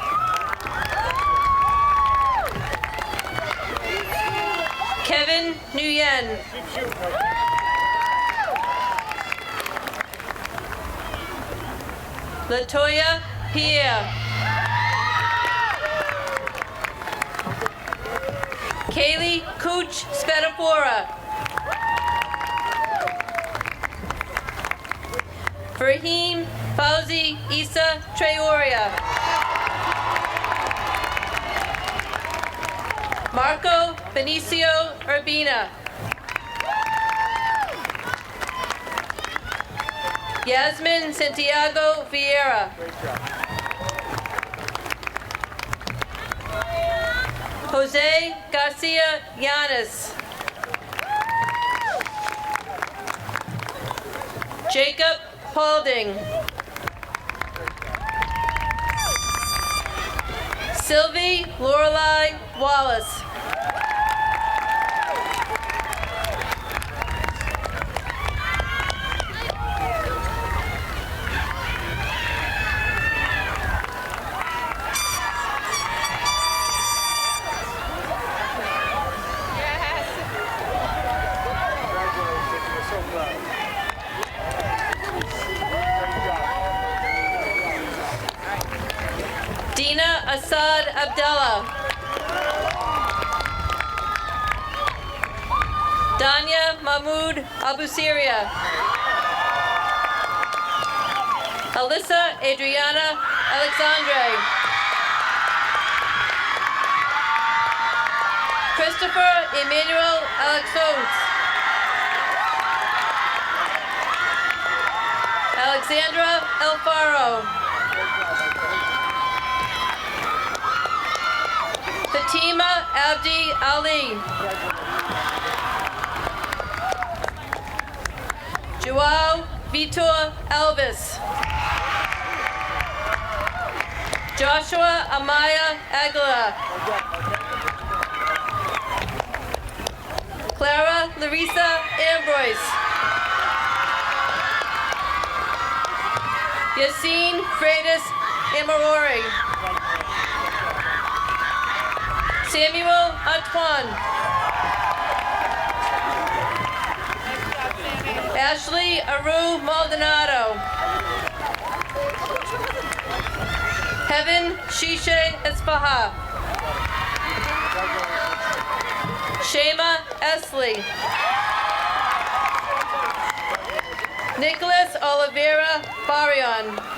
Kevin Nguyen. Latoya Pierre. Kaylee Cooch Spedafora. Fahim Fauzi Isa Traoria. Marco Benicio Urbina. Yasmin Santiago Vieira. Jose Garcia Llanes. Jacob Paulding. Sylvie Lorelei Wallace. Dina Assad Abdallah. Danya Mahmoud Abu Syria. Alyssa Adriana Alexandre. Christopher Emmanuel Alexos. Alexandra Alfaro. Fatima Abdi Ali. Joao Vitor Elvis. Joshua Amaya Aguilar. Clara Larissa Ambroise. Yassine Freitas Amarori. Samuel Antoine. Ashley Aru Maldonado. Heaven Shishe Esfaha. Shema Esley. Nicholas Oliveira Barion.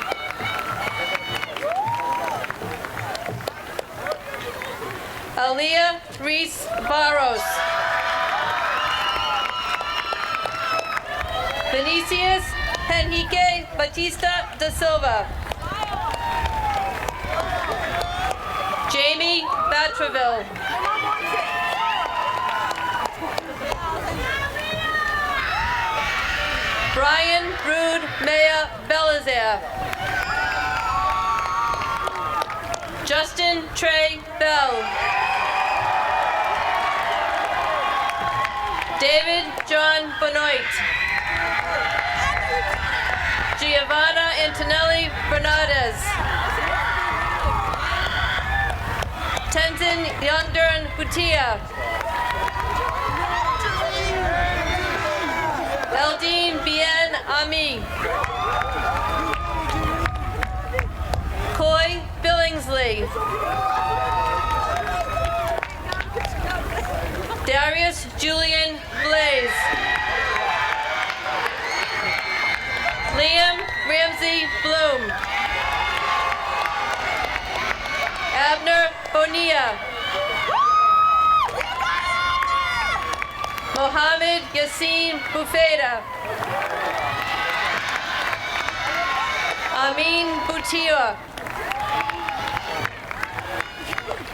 Aliyah Reese Barros. Vinicius Henrique Batista da Silva. Jamie Batraville. Brian Rude Maya Belizaire. Justin Trey Bell. David John Benoit. Giovanna Antonelli Bernardez. Tenzin Yongdern Butia. Eldine Bien Ami. Coy Billingsley. Darius Julian Blaze. Liam Ramsey Bloom. Abner Bonilla. Mohammed Yassin Bufeda. Amin Butia.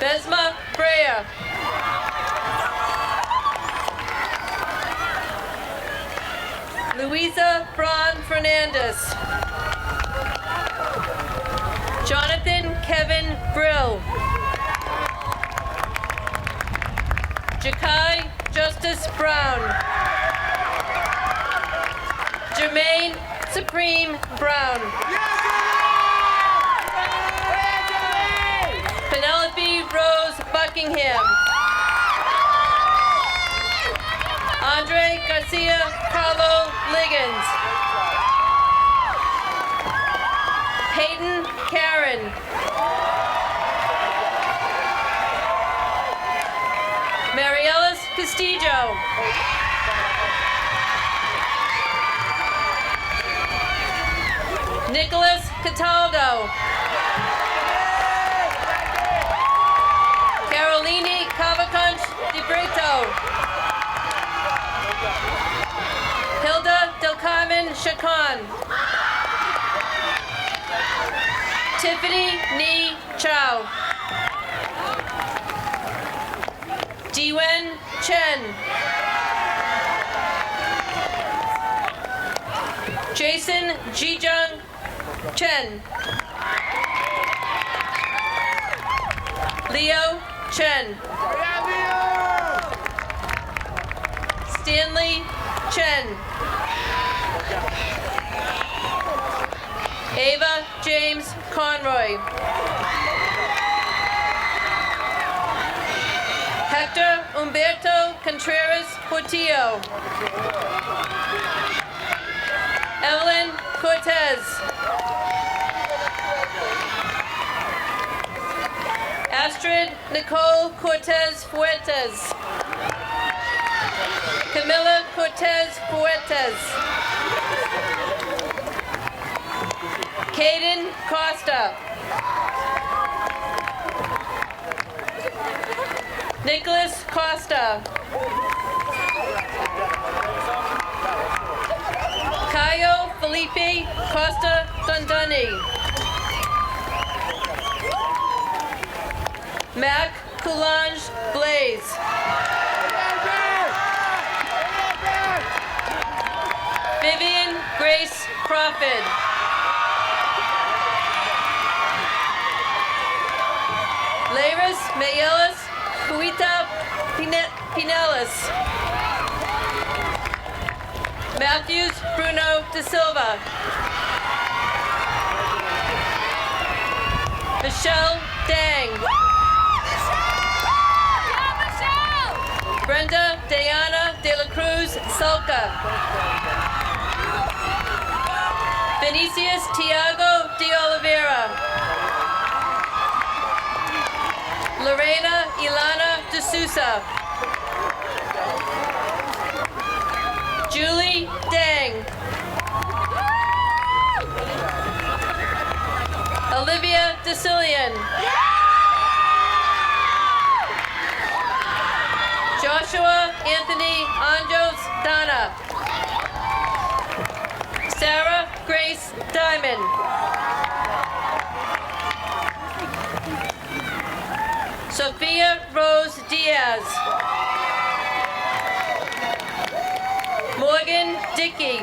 Besma Freya. Luisa Braun Fernandez. Jonathan Kevin Brill. Jakai Justice Brown. Jermaine Supreme Brown. Penelope Rose Buckingham. Andre Garcia Carlo Liggins. Peyton Karen. Mariellis Castillo. Nicholas Cataldo. Carolini Cavalcanch de Brito. Hilda Del Carmen Chacon. Tiffany Ni Chow. Diwen Chen. Jason Jijung Chen. Leo Chen. Stanley Chen. Ava James Conroy. Hector Humberto Contreras Portillo. Evelyn Cortez. Astrid Nicole Cortez Fuertes. Camila Cortez Fuertes. Caden Costa. Nicholas Costa. Caio Felipe Costa Dundunny. Mac Coulange Blaze. Vivian Grace Crawford. Leiris Mayelis Cuita Pinellas. Matthews Bruno De Silva. Michelle Dang. Brenda Diana De La Cruz Sulca. Vinicius Tiago De Oliveira. Lorena Ilana De Sousa. Julie Dang. Olivia DeCillian. Joshua Anthony Anjos Dana. Sarah Grace Diamond. Sophia Rose Diaz. Morgan Dickey.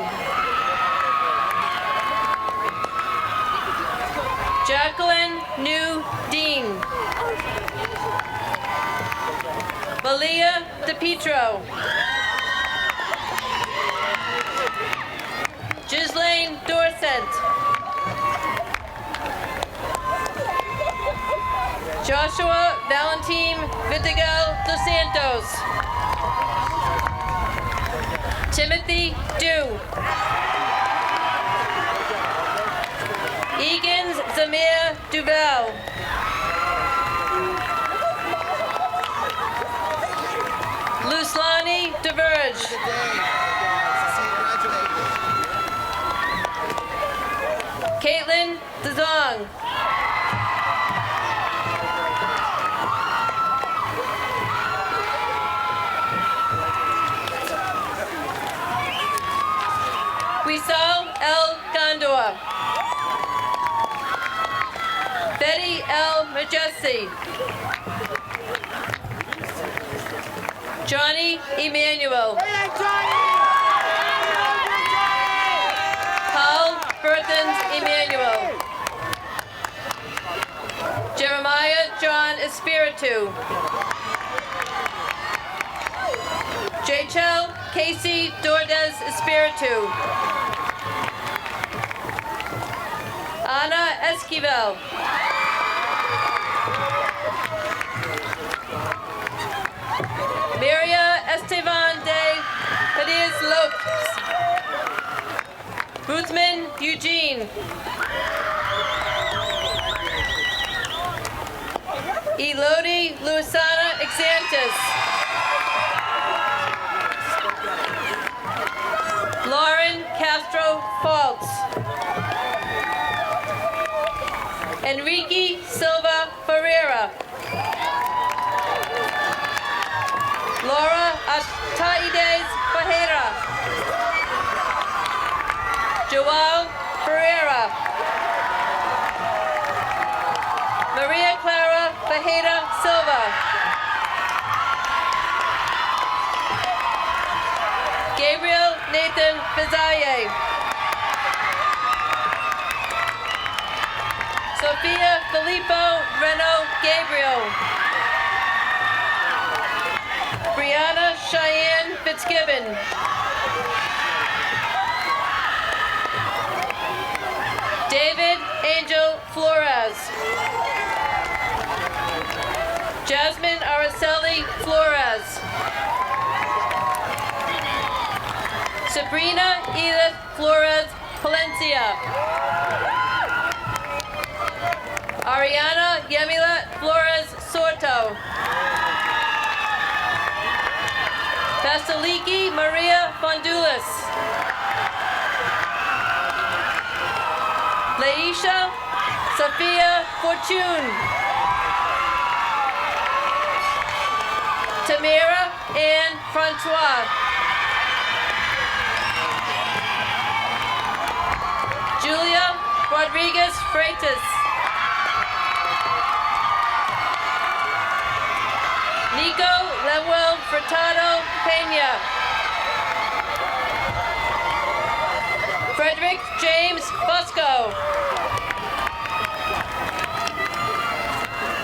Jacqueline New Dean. Malia DePietro. Ghislaine Dorset. Joshua Valentin Vidigal Dos Santos. Timothy Dew. Egan's Zamir Duval. Luslani DeVerge. Caitlin DeZong. Wisal L. Gondor. Betty L. Majesty. Johnny Emmanuel. Paul Berthens Emmanuel. Jeremiah John Espiritu. Jachel Casey Dordes Espiritu. Ana Esquivel. Maria Estevan de Padillas Lopes. Ruthman Eugene. Elodie Luisana Exantis. Lauren Castro Faltz. Enrique Silva Ferreira. Laura Ataides Ferreira. Joao Ferreira. Maria Clara Ferreira Silva. Gabriel Nathan Bizaye. Sophia Filippo Reno Gabriel. Brianna Cheyenne Fitzgibbon. David Angel Flores. Jasmine Araceli Flores. Sabrina Edith Flores Palencia. Ariana Yamila Flores Soto. Vasiliki Maria Fondulis. Laisha Sophia Fortune. Tamira Ann Francois. Julia Rodriguez Freitas. Nico Lemuel Furtado Pena. Frederick James Fusco.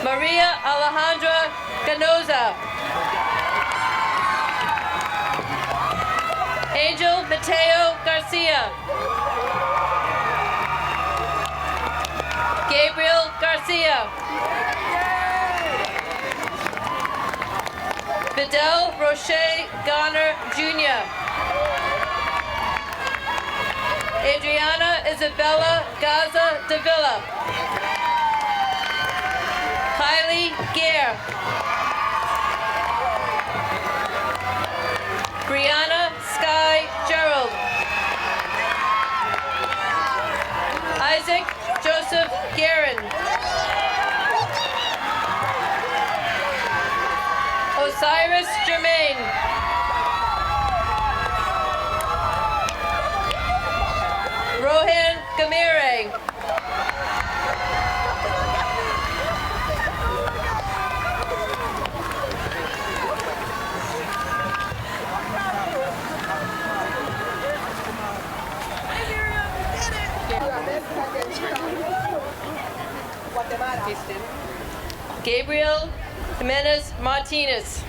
Maria Alejandra Ganoza. Angel Mateo Garcia. Gabriel Garcia. Fidel Roche Garner Jr. Adriana Isabella Gaza Davila. Kylie Gare. Brianna Sky Gerald. Isaac Joseph Guerin. Osiris Germain. Rohan Gamire. Gabriel Jimenez Martinez.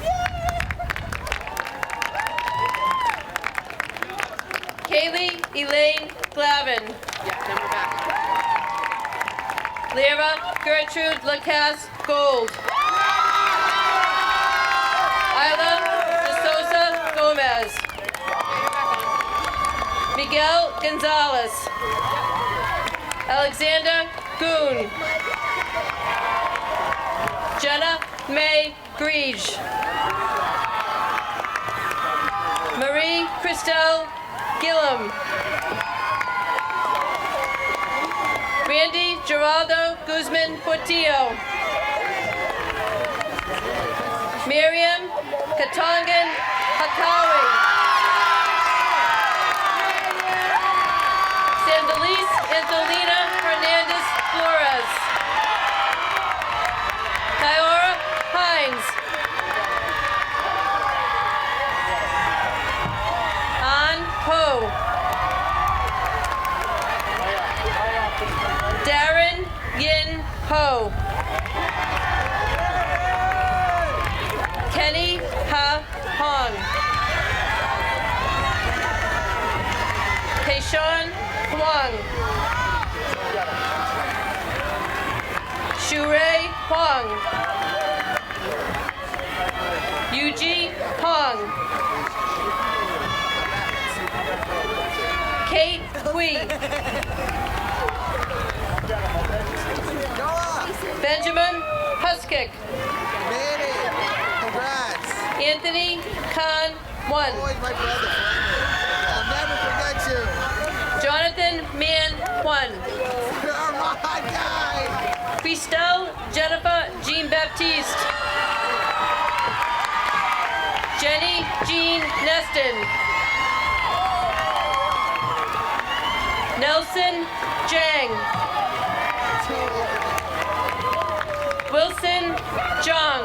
Kaylee Elaine Glavin. Lyra Gertrude Lacasse Gold. Isla De Sosa Gomez. Miguel Gonzalez. Alexander Goon. Jenna May Greige. Marie Christelle Gillum. Randy Geraldo Guzman Portillo. Miriam Katongan Hakawi. Sandalise Antolina Hernandez Flores. Kyora Hines. An Ho. Darren Yin Ho. Kenny Ha Hong. Tayshawn Huang. Shuray Huang. Yuji Hong. Kate Hui. Benjamin Huskick. Congrats. Anthony Khan 1. My brother. I'll never forget you. Jonathan Mann 1. You're my guy. Christelle Jennifer Jean Baptiste. Jenny Jean Neston. Nelson Jang. Wilson Jong.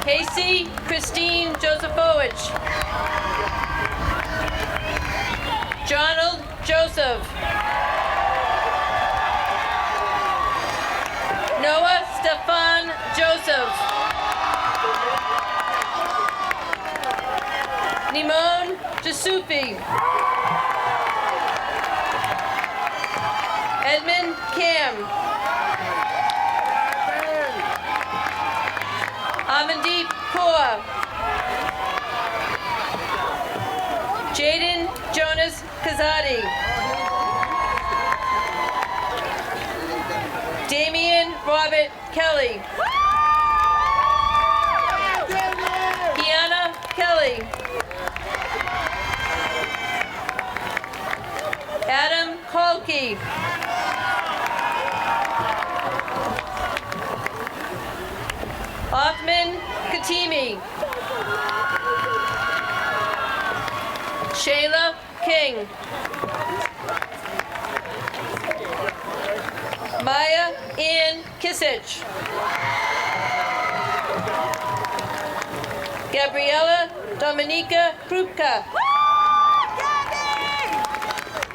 Casey Christine Josephowicz. Jonald Joseph. Noah Stefan Joseph. Nimon Jasufi. Edmund Cam. Amandeep Kaur. Jaden Jonas Kazadi. Damian Robert Kelly. Kiana Kelly. Adam Kolke. Othman Katimi. Shayla King. Maya Ann Kisich. Gabriella Dominica Krupka.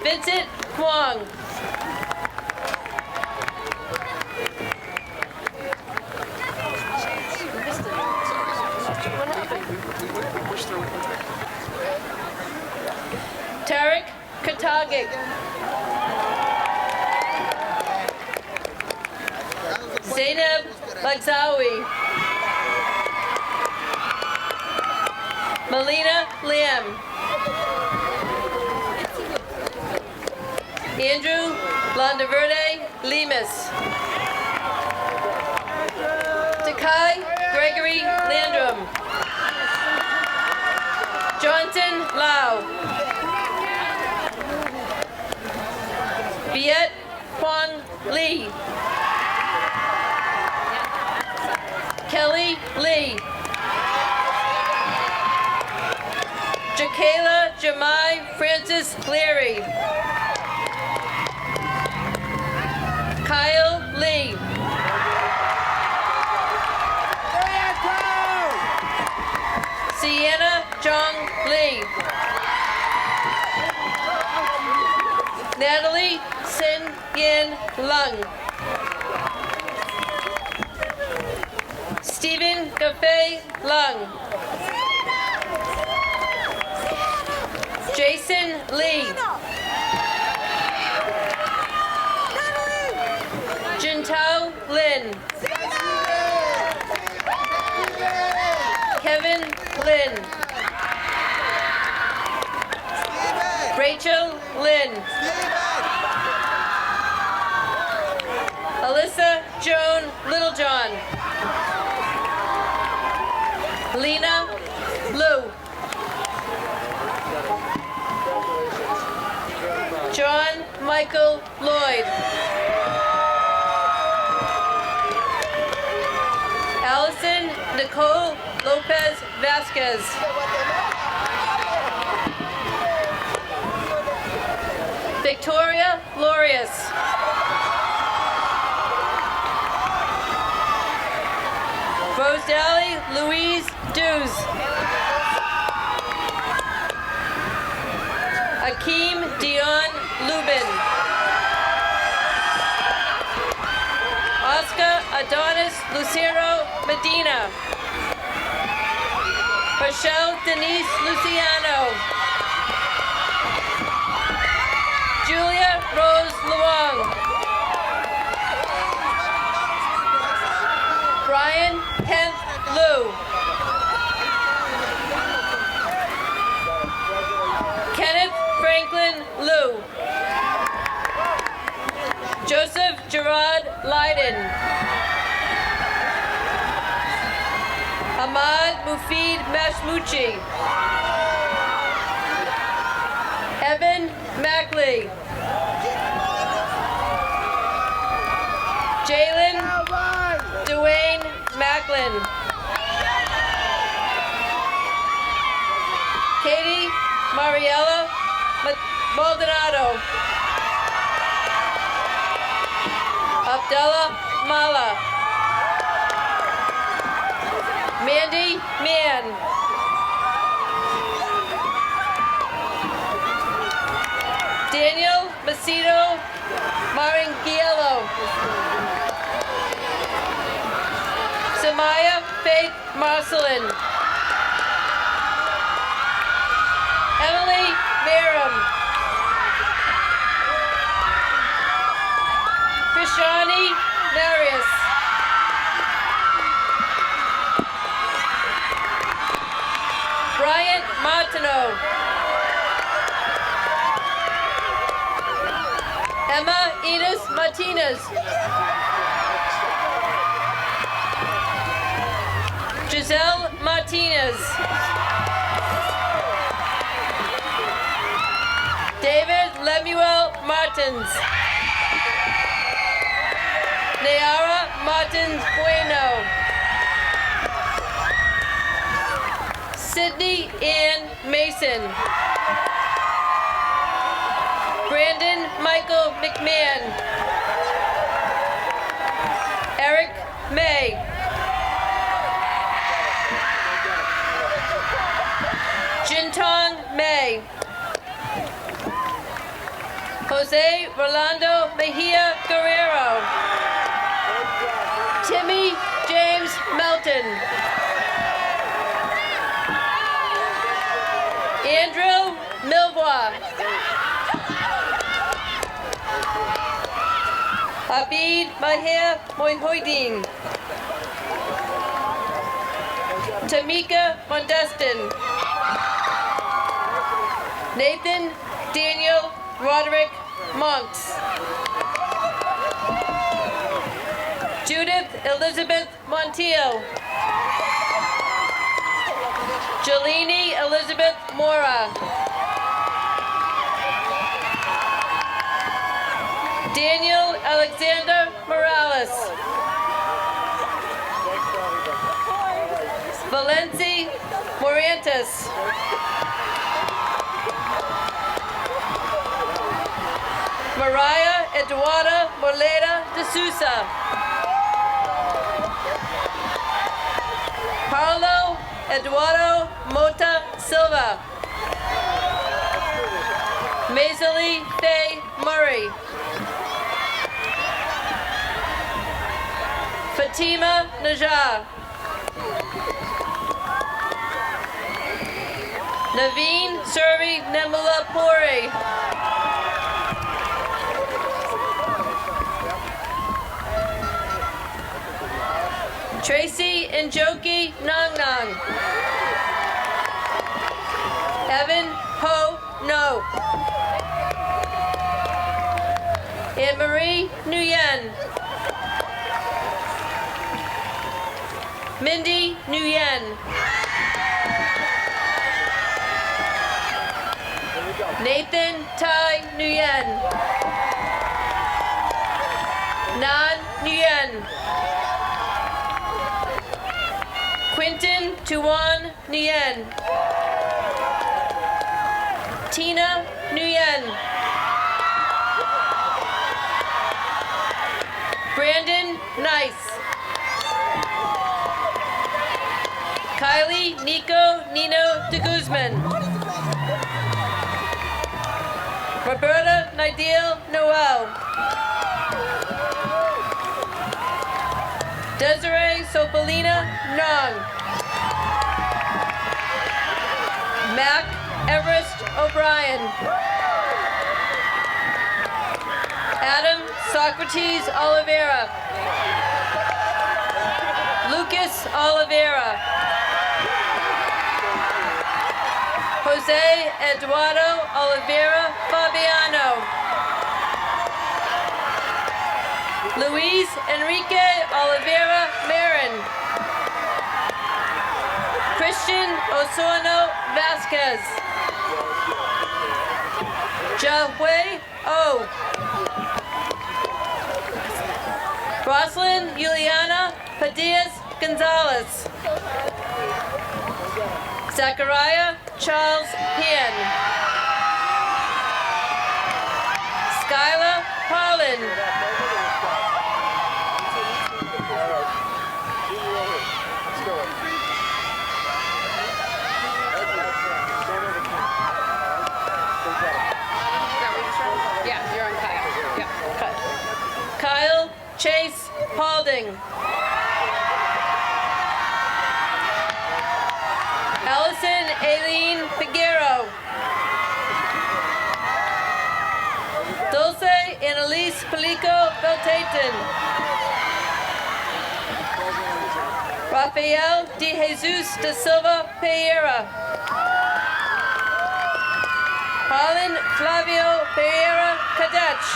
Vincent Kwong. Tarek Katagic. Zainab Lagzawi. Melina Liam. Andrew Landaverde Lemus. Takai Gregory Landrum. Johnson Lau. Viet Quang Lee. Kelly Lee. Jakayla Jamai Francis Leary. Kyle Lee. Sienna Jong Lee. Natalie Sin Yin Lung. Stephen Gaffey Lung. Jason Lee. Jintao Lin. Kevin Lin. Rachel Lin. Alyssa Joan Littlejohn. Lena Lou. John Michael Lloyd. Allison Nicole Lopez Vasquez. Victoria Lorius. Rosedally Louise Dews. Akeem Dion Lubin. Oscar Adonis Lucero Medina. Rochelle Denise Luciano. Julia Rose Luong. Brian Kent Liu. Kenneth Franklin Liu. Joseph Gerard Leiden. Ahmad Mufid Mashmuchi. Evan Mackley. Jalen Dwayne Macklin. Katie Mariella Maldonado. Abdullah Mala. Mandy Mann. Daniel Macedo Maringiello. Samaya Faith Marcelin. Emily Merrim. Krishani Narius. Bryant Martineau. Emma Enos Martinez. Giselle Martinez. David Lemuel Martins. Nayara Martins Bueno. Sydney Ann Mason. Brandon Michael McMahon. Eric May. Jintong May. Jose Rolando Mejia Guerrero. Timmy James Melton. Andrew Milbois. Abid Maher Moihoidin. Tamika Mondestin. Nathan Daniel Roderick Monks. Judith Elizabeth Montiel. Jolene Elizabeth Mora. Daniel Alexander Morales. Valenci Morantes. Mariah Eduarda Moleda de Sousa. Paulo Eduardo Mota Silva. Maisily Faye Murray. Fatima Najjar. Naveen Survi Nemula Puri. Tracy Njoki Nang Nang. Evan Ho No. Anne-Marie Nguyen. Mindy Nguyen. Nathan Tai Nguyen. Nan Nguyen. Quinton Tuan Nguyen. Tina Nguyen. Brandon Nice. Kylie Nico Nino de Guzman. Roberta Nidil Noel. Desiree Sopolina Nong. Mac Everest O'Brien. Adam Socrates Oliveira. Lucas Oliveira. Jose Eduardo Oliveira Fabiano. Luis Enrique Oliveira Marin. Christian Osorno Vasquez. Jahwe O. Roslyn Juliana Padillas Gonzalez. Zachariah Charles Pan. Skylar Harlan. Yeah, you're on Kyle. Yeah. Kyle Chase Paulding. Allison Aileen Figueroa. Dulce Annalise Palico Beltaton. Rafael De Jesus da Silva Pereira. Harlan Flavio Pereira Cadech.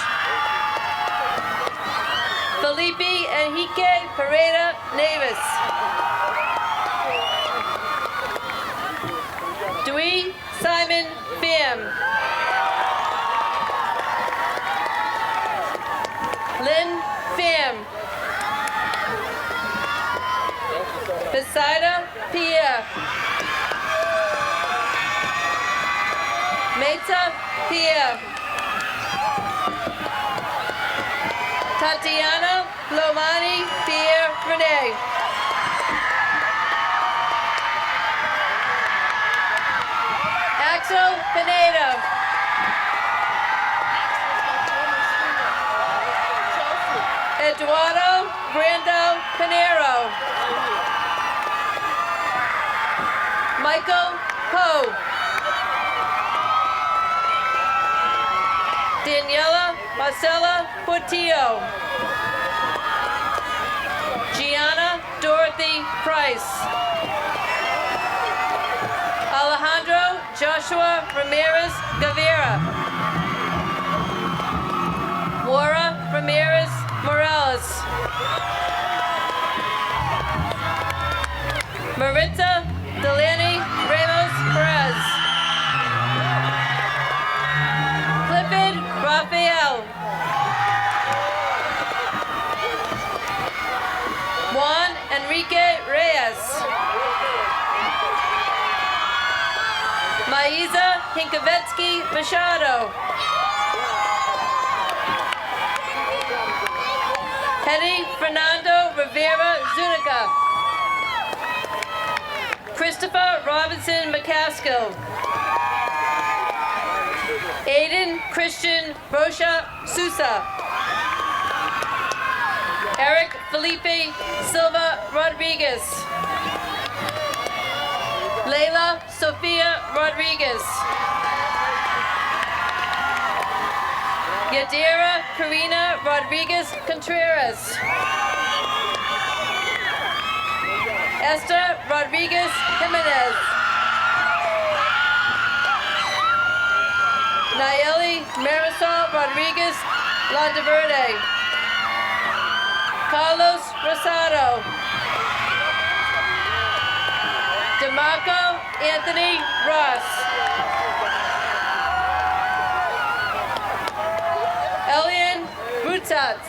Felipe Enrique Pereira Nevis. Dewey Simon Pham. Lynn Pham. Besaida Pia. Meta Pia. Tatiana Lomani Pierre Rene. Axel Pineda. Eduardo Brando Pinero. Michael Ho. Daniela Marcela Portillo. Gianna Dorothy Price. Alejandro Joshua Ramirez Gavira. Wara Ramirez Morales. Maritza Delaney Ramos Perez. Clifford Raphael. Juan Enrique Reyes. Maiza Hinkovetsky Machado. Hetty Fernando Rivera Zuniga. Christopher Robinson McCaskill. Aiden Christian Rocha Sousa. Eric Felipe Silva Rodriguez. Leila Sofia Rodriguez. Yadira Karina Rodriguez Contreras. Esther Rodriguez Jimenez. Nayeli Marisol Rodriguez Landaverde. Carlos Rosado. DeMarco Anthony Ross. Elian Brutats.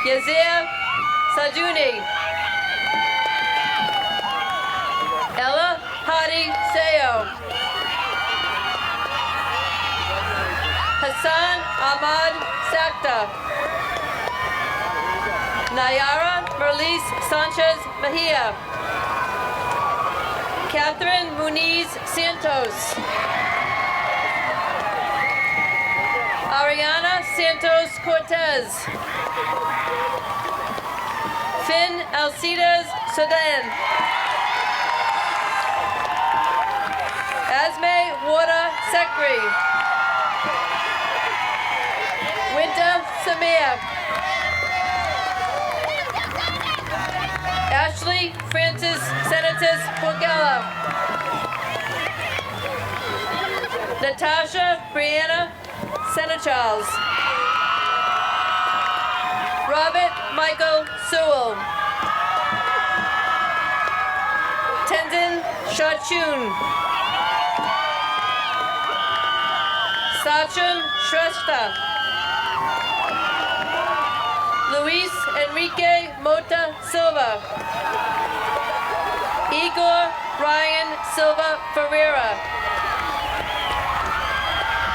Yazir Sajuni. Ella Hadi Seo. Hassan Ahmad Sakta. Nayara Merlis Sanchez Mejia. Catherine Muniz Santos. Ariana Santos Cortez. Finn Alcides Sudan. Asme Wada Sekri. Winter Samir. Ashley Francis Senatus Borgella. Natasha Brianna Senechals. Robert Michael Sewell. Tenzin Shachun. Sachin Shrestha. Luis Enrique Mota Silva. Igor Ryan Silva Ferreira.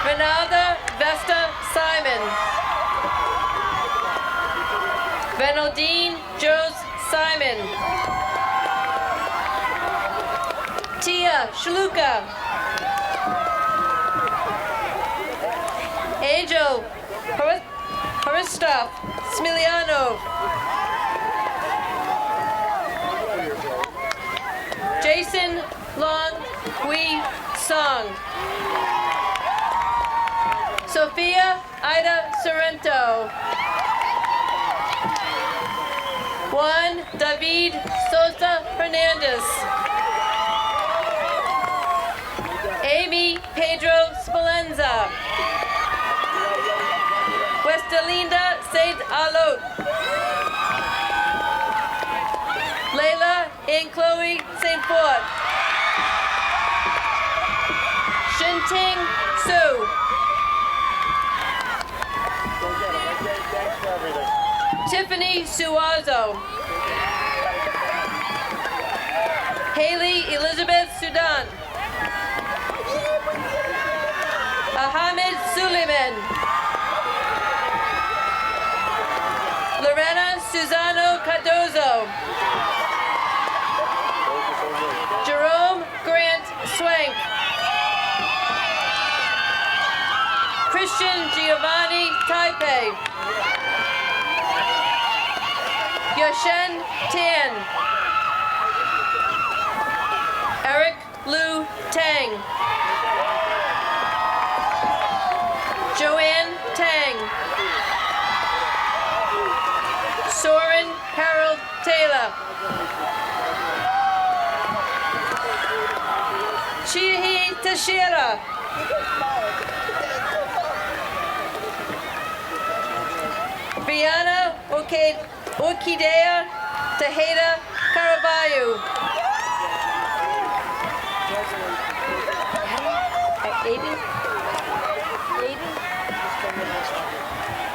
Renalda Vesta Simon. Venaldine Jose Simon. Tia Shaluka. Angel Haristov Smiliano. Jason Long Hui Song. Sophia Ida Sorrento. Juan David Sosa Hernandez. Amy Pedro Spalenza. Westelinda Said Alot. Layla and Chloe St. Ford. Shinting Su. Tiffany Suazo. Haley Elizabeth Sudan. Ahmed Suleiman. Lorena Susano Cardozo. Jerome Grant Swank. Christian Giovanni Taipei. Yashen Tan. Eric Lu Tang. Joanne Tang. Soren Harold Taylor. Chihi Tashira. Brianna Orchidea Tejeda Caraballo.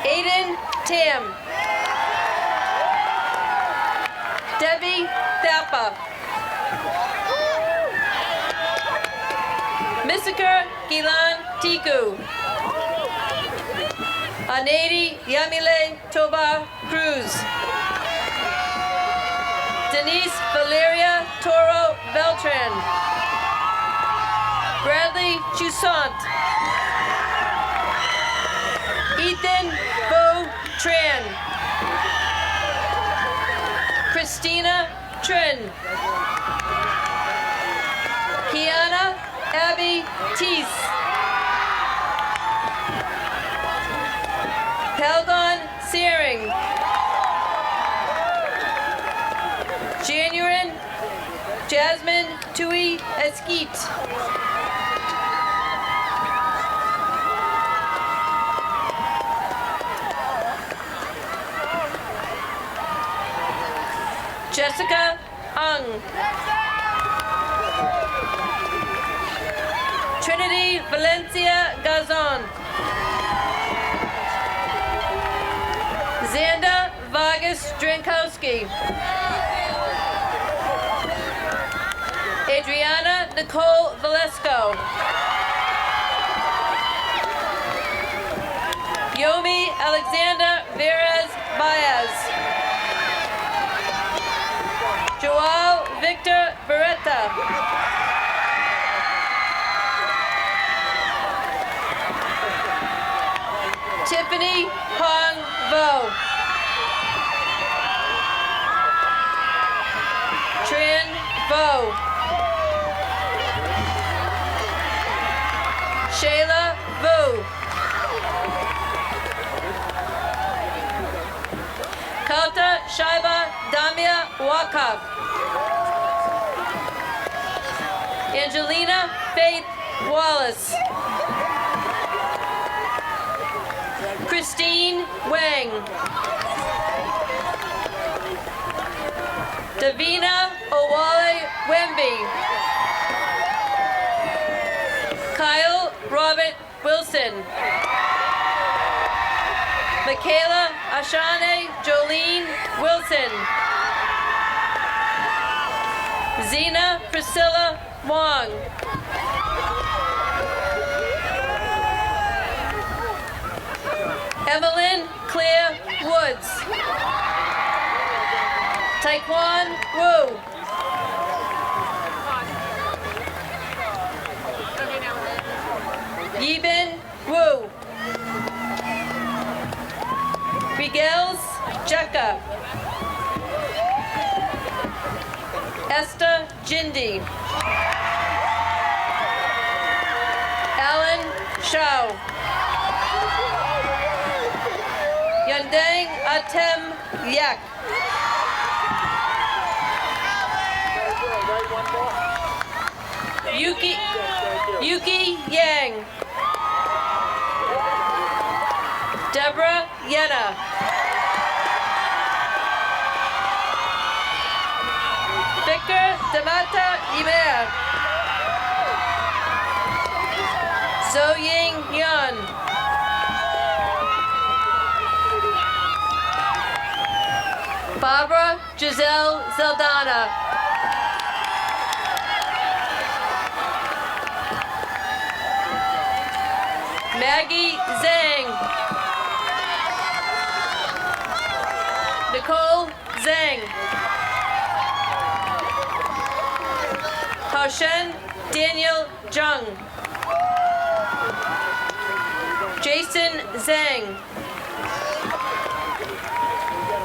Aiden Tam. Debbie Thapa. Misaka Gilan Tiku. Anedi Yamile Toba Cruz. Denise Valeria Toro Beltran. Bradley Chusant. Ethan Bo Tran. Christina Trin. Kiana Abby Teese. Peldon Searing. January Jasmine Tui Eskeet. Jessica Ung. Trinity Valencia Gazon. Xanda Vargas Drinkowski. Adriana Nicole Valesco. Yomi Alexander Perez Baez. Joao Victor Beretta. Tiffany Hong Vo. Tran Vo. Shayla Vo. Kauta Shaiba Damia Wakaf. Angelina Faith Wallace. Christine Wang. Davina Owale Wemby. Kyle Robert Wilson. Michaela Ashane Jolene Wilson. Zena Priscilla Wong. Evelyn Claire Woods. Taekwon Wu. Yibin Wu. Miguel's Jekka. Esther Jindy. Alan Shao. Yandang Atem Yak. Yuki Yang. Deborah Yena. Victor Damata Iber. Zoying Yun. Barbara Giselle Zeldana. Maggie Zhang. Nicole Zhang. Haoshen Daniel Zhang. Jason Zhang.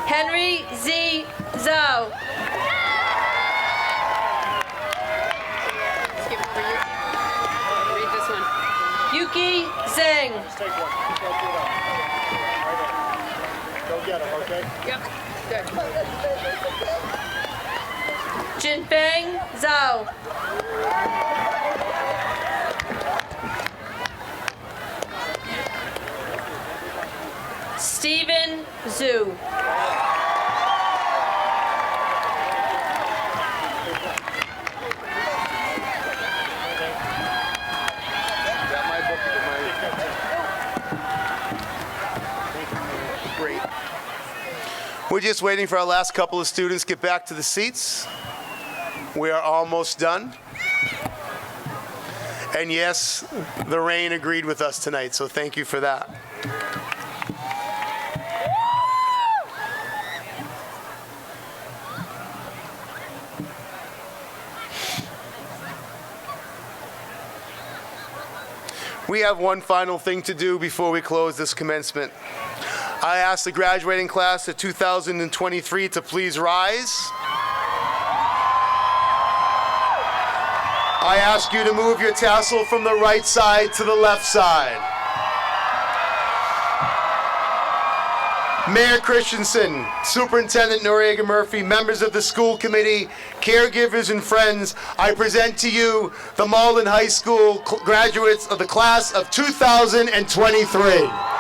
Henry Z. Zhao. Read this one. Yuki Zhang. Go get him, okay? Yep. Good. Jinfeng Zhao. Stephen Zhu. Great. We're just waiting for our last couple of students to get back to the seats. We are almost done. And yes, the rain agreed with us tonight, so thank you for that. We have one final thing to do before we close this commencement. I ask the graduating class of 2023 to please rise. I ask you to move your tassel from the right side to the left side. Mayor Christensen, Superintendent Noriega Murphy, members of the school committee, caregivers and friends, I present to you the Malden High School graduates of the class of 2023.